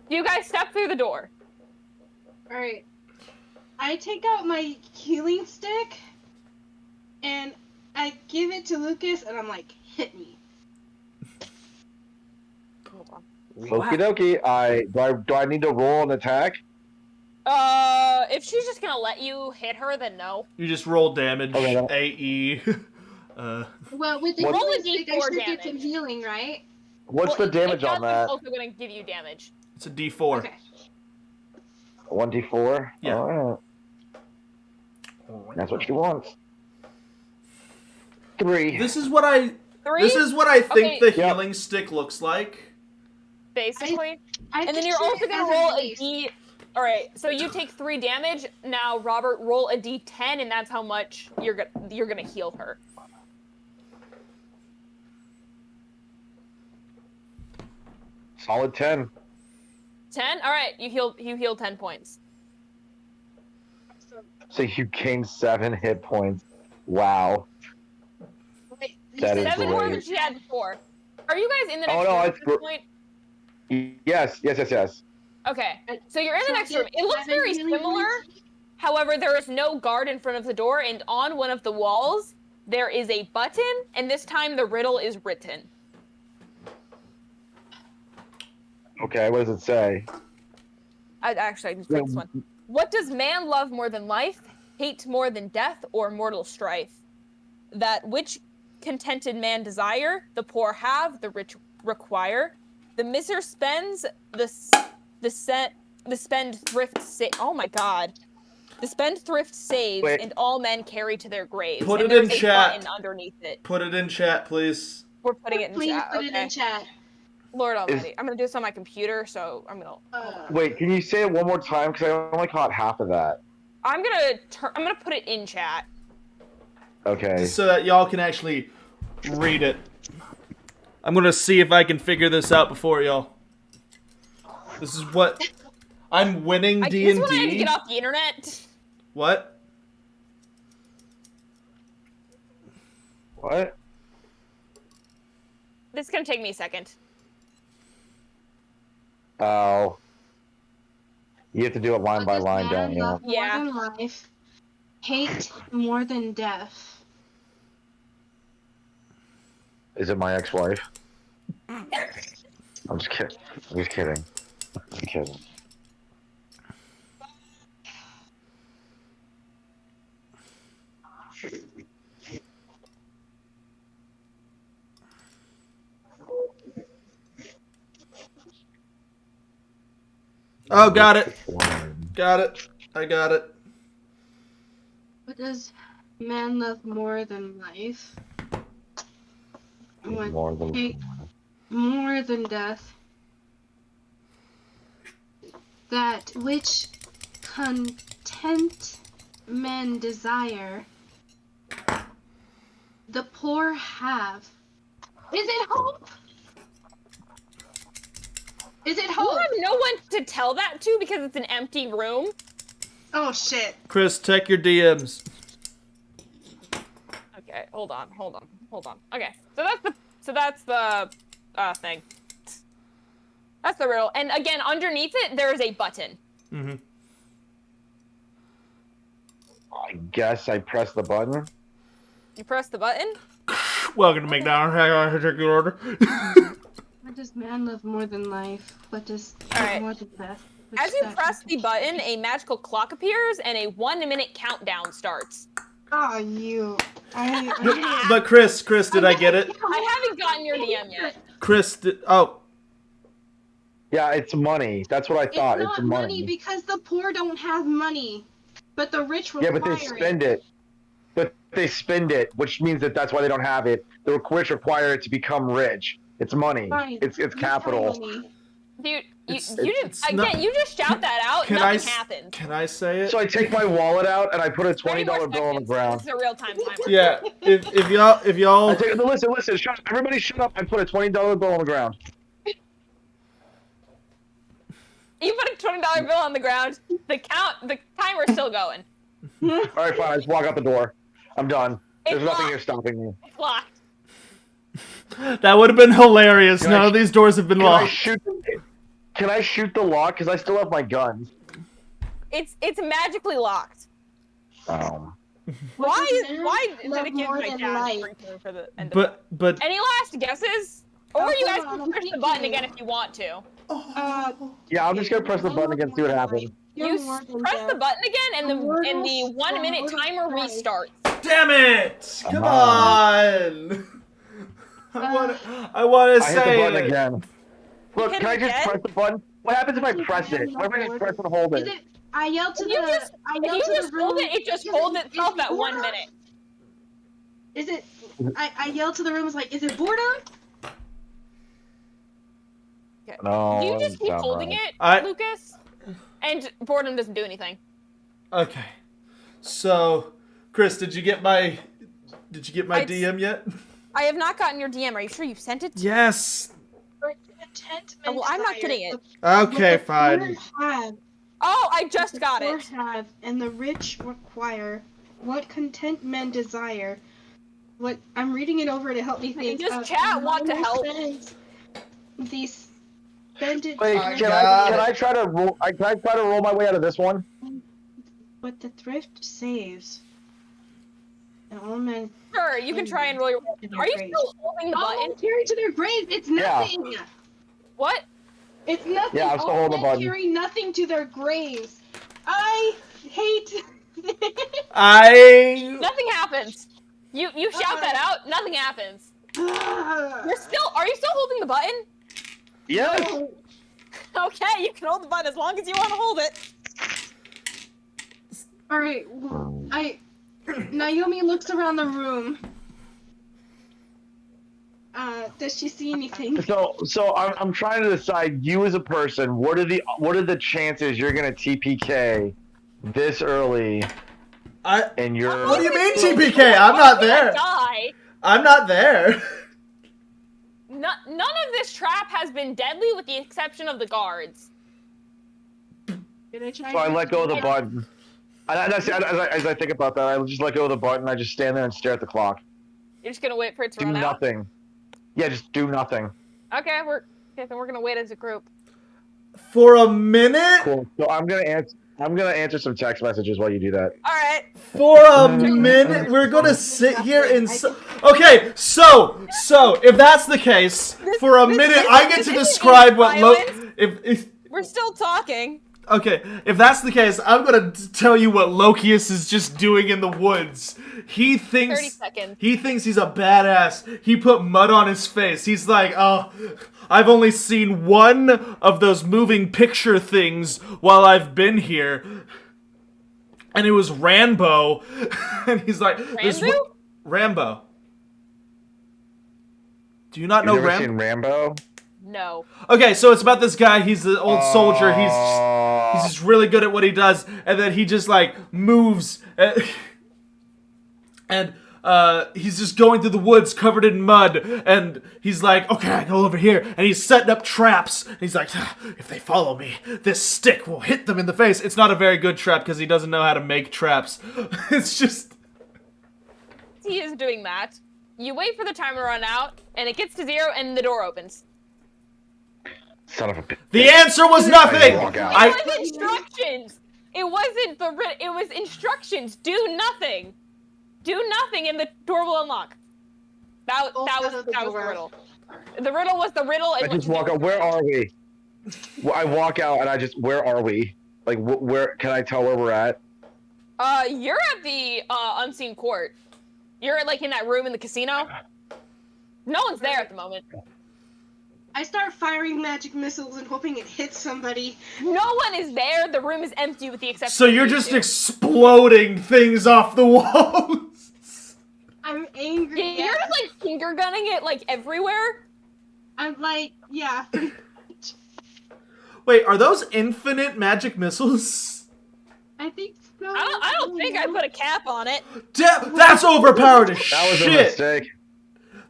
You guys step through the door. Alright. I take out my healing stick and I give it to Lucas and I'm like, hit me. Okie dokie. Do I need to roll an attack? If she's just gonna let you hit her, then no. You just roll damage. Okay, no. AE. Well, with the What- healing Roll a stick, I D4 should get some damage. healing, right? What's Well, the damage it on does that? also gonna give you damage. It's a D4. Okay. 1d4? Yeah. Alright. That's what she wants. 3. This is what I. 3, This is what I think Okay. the healing stick looks like. basically. I And then you're picture also it gonna as roll a base. D. Alright, so you take 3 damage. Now, Robert, roll a D10, and that's how much you're gonna heal her. Solid 10. 10? Alright, you heal 10 points. So you gain 7 hit points. Wow. Wait, you That said is 7 more than great. she had before. Are you guys in the Oh, next no, room at it's this gr- point? Yes. Okay, so you're in the So next I room. get It looks 7 very healing similar. points? However, there is no guard in front of the door, and on one of the walls, there is a button, and this time the riddle is written. Okay, what does it say? I just read this one. What does man love more than life, hate more than death, or mortal strife? That which contented man desire, the poor have, the rich require. The miser spends, the spendthrift oh my god. The spendthrift saves, Wait. and all men carry to their graves. Put and it in there's a chat. button underneath it. Put it in chat, please. We're putting it in Please chat. put it Okay. in chat. Lord Almighty, I'm gonna do this on my computer, so I'm gonna. Wait, can you say it one more time? Because I only caught half of that. I'm gonna put it in chat. Okay. So that y'all can actually read it. I'm gonna see if I can figure this out before y'all. This is what I'm winning This is when I had to D&D. get off the internet. What? What? This is gonna take me a second. Oh. You have to do it line by line, don't you? Love Yeah. more than life, hate more than death. Is it my ex-wife? I'm just kidding. I'm just kidding. I'm kidding. Oh, got it. Got it. I got it. What does man love more than life? What More than hate more than death? That which content men desire, the poor have. Is it hope? Is it You hope? have no one to tell that to because it's an empty room. Oh shit. Chris, check your DMs. Okay, hold on. Okay, so that's the thing. That's the riddle. And again, underneath it, there is a button. Mm-hmm. I guess I press the button. You press the button. Welcome to McDonald's. Check your order. What does man love more than life? What does Alright. more than death? Which As you that- press the button, a magical clock appears and a 1-minute countdown starts. Oh, you. I But Chris, did I get it? I haven't gotten your DM yet. Chris, oh, Yeah, it's money. That's what I thought. It's It's, not money money. because the poor don't have money, but the rich Yeah, require but they spend it. But they spend it, which means that's why they don't have it. The which require it to become rich. It's money. Fine. It's capital. Dude, you It's just again, not- you just shout that out. Can Nothing I happens. Can I say it? So I take my wallet out and I put a 30 more $20 bill on the seconds. ground. This is a real time timer. Yeah. If y'all. Listen, shut up. Everybody shut up. I put a $20 bill on the ground. You put a $20 bill on the ground. The timer's still going. Alright, fine. I just walk out the door. I'm done. There's It's nothing locked. here stopping me. It's locked. That would have been hilarious. Can None I- of these doors have been locked. Can I shoot the lock? Because I still have my guns. It's magically locked. Oh. Why did love it give more my than dad life? sprinkler for the end of it? But Any last guesses? Or you guys hold on, can I'm push the button thinking. again if you want to. Yeah, I'm just gonna press the button again and see what happens. You press the button again, and the 1 minute timer restarts. damn it! Come on. I want to I hit the say button it. again. Look, hit can I it just again? press the button? What happens if I press it? What if I just press and hold Is it? it? I yelled to If you the. just, I if yelled you to just the hold room. it, it just is holds it itself at 1 boredom? minute. Is it? I yelled to the room. Was like, is it boredom? No. You just keep dumb, holding right. it, Lucas, and boredom doesn't do anything. Okay. So, Chris, did you get my DM yet? I have not gotten your DM. Are you sure you sent it? Yes. Well, I'm not getting it. Okay, fine. Oh, I just got it. Have and the rich require what content men desire. What I'm reading it over to help me think. Just chat want to help. These spend it. Wait, I can got I try to roll? Can I try to roll my way out of this one? What the thrift saves. And all men. Sure, you can try and roll your. Are you still holding the All button? carry to their graves. It's Yeah. nothing. What? It's nothing. Yeah, I'm still all holding the men button. carry nothing to their graves. I hate. Nothing happens. You shout that out. Nothing happens. You're still. Are you still holding the button? Yes. Okay, you can hold the button as long as you want to hold it. All right. Naomi looks around the room. Does she see anything? So I'm trying to decide. You as a person, what are the chances you're gonna TPK this early? And you're. What do you mean TPK? I'm not there. Die. I'm not there. None of this trap has been deadly, with the exception of the guards. So I let go of the button. As I think about that, I just let go of the button. I just stand there and stare at the clock. You're just gonna wait for it to Do run out. nothing. Yeah, just do nothing. Okay, then we're gonna wait as a group. For a minute? Cool. So I'm gonna answer some text messages while you do that. All right. For a minute? We're gonna sit here and... Okay, so, if that's the case, for a minute, I get to describe what... If We're still talking. Okay, if that's the case, I'm gonna tell you what Lokius is just doing in the woods. He 30 thinks seconds. he's a badass. He put mud on his face. He's like, oh, I've only seen one of those moving picture things while I've been here. And it was Rambo. And he's like, Rambo? Rambo. Do you not know You've never Rambo? seen Rambo? No. Okay, so it's about this guy. He's the old soldier. He's just really good at what he does, and then he just like moves, and he's just going through the woods covered in mud, and he's like, okay, I go over here, and he's setting up traps. And he's like, if they follow me, this stick will hit them in the face. It's not a very good trap because he doesn't know how to make traps. It's just He is doing that. You wait for the timer to run out, and it gets to 0, and the door opens. Son of a bitch. the answer was nothing. Walk out. It was instructions. It wasn't it was instructions. Do nothing. Do nothing, and the door will unlock. That was the riddle. The riddle was the riddle. And I just walk out. Where are we? Well, I walk out and I just. Where are we? Like, where can I tell where we're at? You're at the unseen court. You're like in that room in the casino. No one's there at the moment. I start firing magic missiles and hoping it hits somebody. No one is there. The room is empty with the exception. So of you're you just two. exploding things off the walls. I'm angry. Yeah, you're just like finger gunning it like everywhere. I'm like, yeah. Wait, are those infinite magic missiles? I think so. I don't think I put a cap on it. That's overpowered as That was a shit. mistake.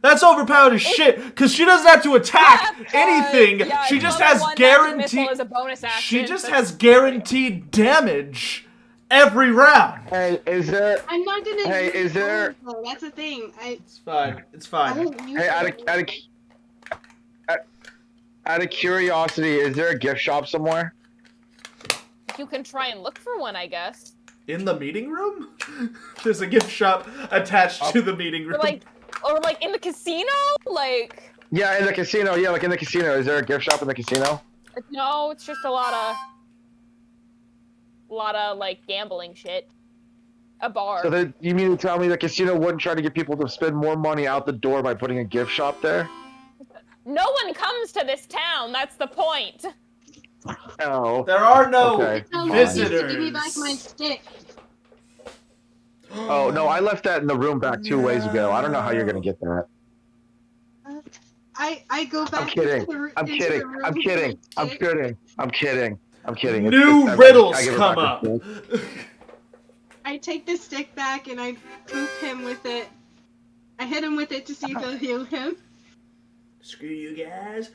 That's overpowered as shit, because she doesn't have to attack anything. Yeah, she just level has one magic guaranteed. missile is a bonus action. She just That's- has guaranteed damage every round. Hey, is there? I'm not gonna. Hey, use is there- those, though. That's the thing. It's fine. It's I fine. won't use Hey, those. out of curiosity, is there a gift shop somewhere? You can try and look for one, I guess. In the meeting room, there's a gift shop attached to the meeting room. Or like in the casino, like. Yeah, in the casino. Yeah, like in the casino. Is there a gift shop in the casino? No, it's just a lot of like gambling shit. A bar. So then you mean to tell me the casino wouldn't try to get people to spend more money out the door by putting a gift shop there? No one comes to this town. That's the point. Oh. There are no Okay. Tell me, visitors. Give me back my stick. Oh no, I left that in the room back 2 ways ago. I don't know how you're gonna get that. I go back. I'm kidding. Into the, I'm into kidding. the room I'm with kidding. my I'm stick. kidding. I'm kidding. I'm kidding. New I riddles give her come back up. her stick. I take the stick back and I boop him with it. I hit him with it to see if it'll heal him. Screw you guys.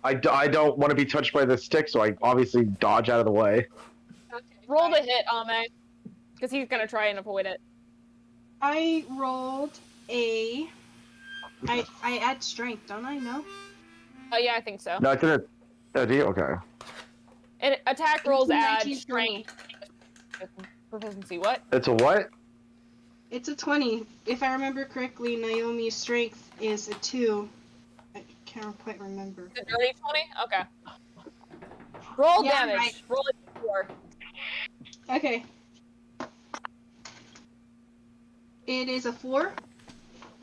I don't want to be touched by the stick, so I obviously dodge out of the way. Roll the hit, Ame. Because he's gonna try and avoid it. I rolled a. I add strength, don't I? No. Oh yeah, I think so. No, I didn't. Oh, do you? Okay. And attack rolls add 19, strength. Proficiency, what? It's a what? It's a 20. If I remember correctly, Naomi's strength is a 2. I can't quite remember. The dirty 20? Okay. Roll Yeah, damage. right. Roll it 4. Okay. It is a 4.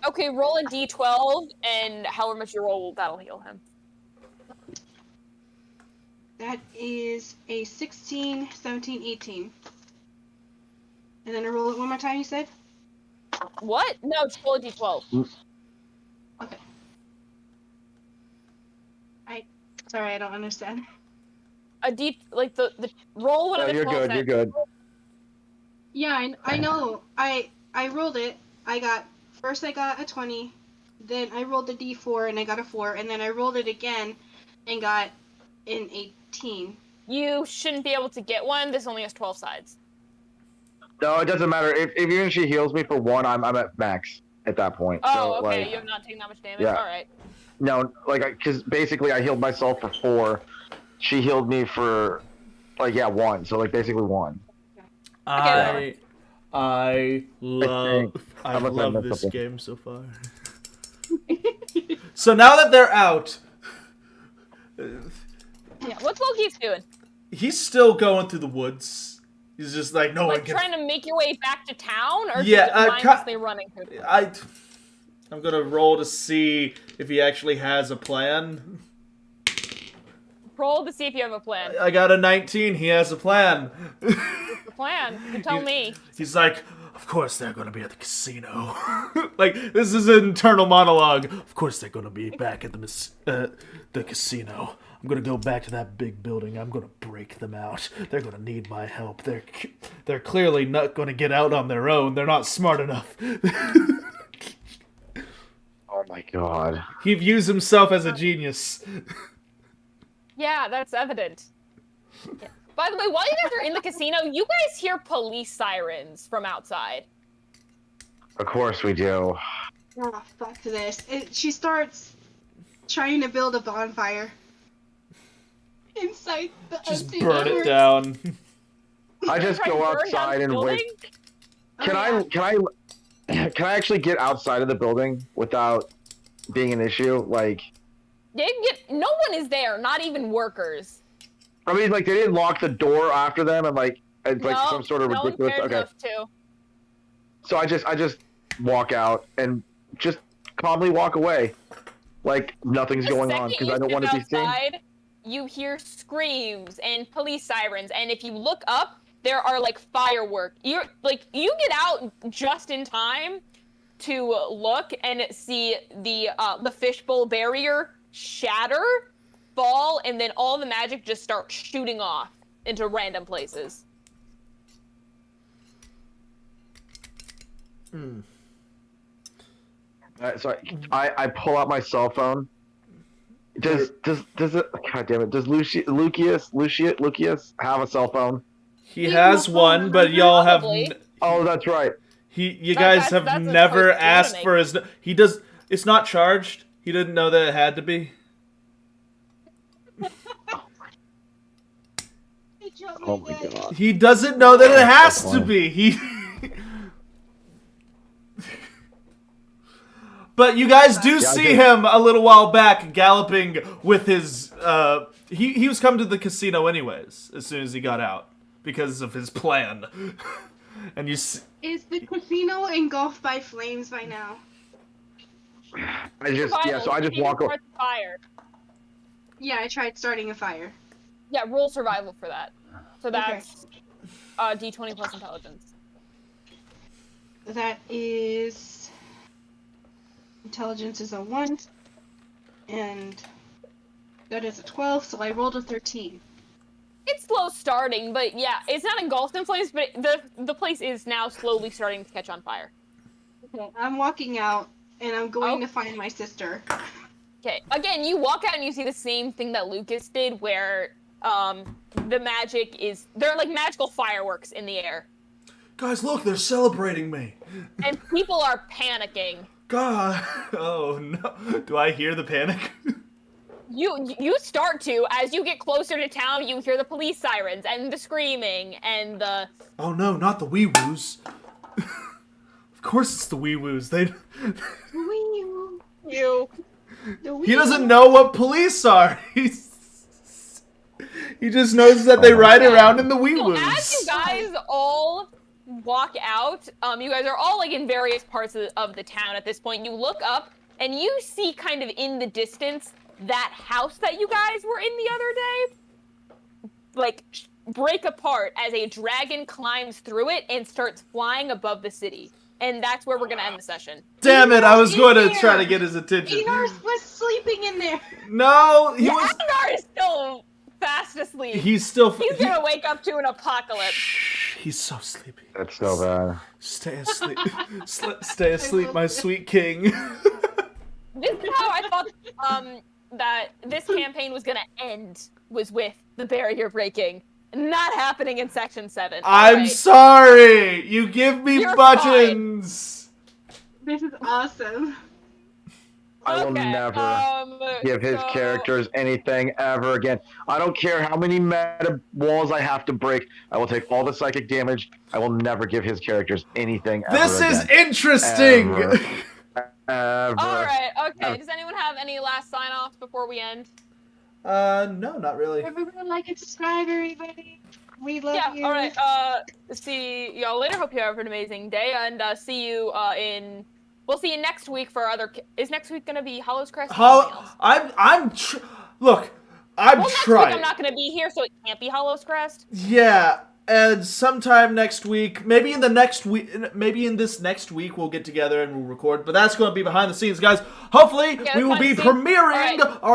Okay, roll a d12, and however much you roll, that'll heal him. That is a 16, 17, 18. And then I roll it one more time, you said? What? No, just roll a d12. Okay. Sorry, I don't understand. Like the roll one Oh, of the you're 12 good. You're good. Yeah, I know. I rolled it. I got a 20. Then I rolled a d4 and I got a 4. And then I rolled it again and got an 18. You shouldn't be able to get one. This only has 12 sides. No, it doesn't matter. If even she heals me for 1, I'm at max at that point. Oh, So, okay. like, You have not taken that much damage? yeah. Alright. no, like, because basically I healed myself for 4. She healed me for, 1. So, like, basically 1. I I'm love offended this something. game so far. So now that they're out, Yeah, what's Loki's doing? he's still going through the woods. He's just like no one Like can. trying to make your way back to town, or Yeah, just mindlessly running through town? I'm gonna roll to see if he actually has a plan. Roll to see if you have a plan. I got a 19. He has a plan. What's the plan? You tell me. He's like, of course they're gonna be at the casino. Like this is an internal monologue. Of course they're gonna be back at the casino. I'm gonna go back to that big building. I'm gonna break them out. They're gonna need my help. They're clearly not gonna get out on their own. They're not smart enough. Oh my god. He views himself as a genius. Yeah, that's evident. Yeah. By the way, while you guys are in the casino, you guys hear police sirens from outside. Of course we do. Oh, fuck this. She starts trying to build a bonfire. Inside the Just empty burn it house. down. I just Try to go burn down outside the and building? wait. Can I actually get outside of the building without being an issue? Like, No one is there, not even workers. I mean, like they didn't lock the door after them, and like it's like No, some sort of no one ridiculous. cares Okay, enough to. so I just walk out and just calmly walk away, like nothing's The going on second because you I don't step want to be seen. outside, you hear screams and police sirens, and if you look up, there are like fireworks. You get out just in time to look and see the fishbowl barrier shatter, fall, and then all the magic just start shooting off into random places. Sorry, I pull out my cell phone. Does it? God damn it! Does Lucius have a cell phone? He has one, but y'all have. Probably. Oh, that's right. You guys have that's a never choice you wanna asked make. for his. He does. It's not charged. He didn't know that it had to be. Oh my god. He doesn't know that it has to be. He. But you guys do see him a little while back galloping with his. He was coming to the casino anyways as soon as he got out because of his plan. And you. Is the casino engulfed by flames by now? I just walk over. Start the fire. Yeah, I tried starting a fire. Yeah, roll survival for that. So that's D20 plus intelligence. That is... Intelligence is a 1. And that is a 12, so I rolled a 13. It's slow starting, but yeah, it's not engulfed in flames, but the place is now slowly starting to catch on fire. Okay, I'm walking out, and I'm going to find my sister. Okay, again, you walk out and you see the same thing that Lucas did, where the magic is... There are like magical fireworks in the air. Guys, look, they're celebrating me. And people are panicking. God. Oh, no. Do I hear the panic? You start to, as you get closer to town, you hear the police sirens and the screaming and the... Oh, no, not the wee-woos. Of course it's the wee-woos. They... You. He doesn't know what police are. He just knows that they ride around in the So wee-woos. as you guys all walk out, you guys are all like in various parts of the town at this point. You look up and you see kind of in the distance that house that you guys were in the other day, like, break apart as a dragon climbs through it and starts flying above the city. And that's where we're gonna end the session. Damn it, I was going to there. try to get his attention. Einar was sleeping in there. No, he Yeah, was... Agnar is still fast asleep. He's still... He's gonna wake up to an apocalypse. He's so sleepy. That's so bad. Stay asleep. Stay asleep, my sweet king. This is how I thought that this campaign was gonna end, was with the barrier breaking. Not happening in Section 7. I'm Alright. sorry! You give me You're buttons! This is awesome. I will Okay, never give his so- characters anything ever again. I don't care how many meta walls I have to break. I will take all the psychic damage. I will never give his characters anything ever This is again. interesting! Ever. Alright, okay. Ever. Does anyone have any last sign-offs before we end? No, not really. Everyone like and subscribe, everybody. We love Yeah, you. alright, see y'all later. Hope you have an amazing day, and see you we'll see you next week for other... Is next week gonna be Hollow's Crest? or something else? Look, I'm Well, next trying. week I'm not gonna be here, so it can't be Hollow's Crest. Yeah, and sometime next week, maybe in this next week, we'll get together and we'll record. But that's going to be behind the scenes, guys. Hopefully, Yeah, we will be behind the scenes. premiering All right. our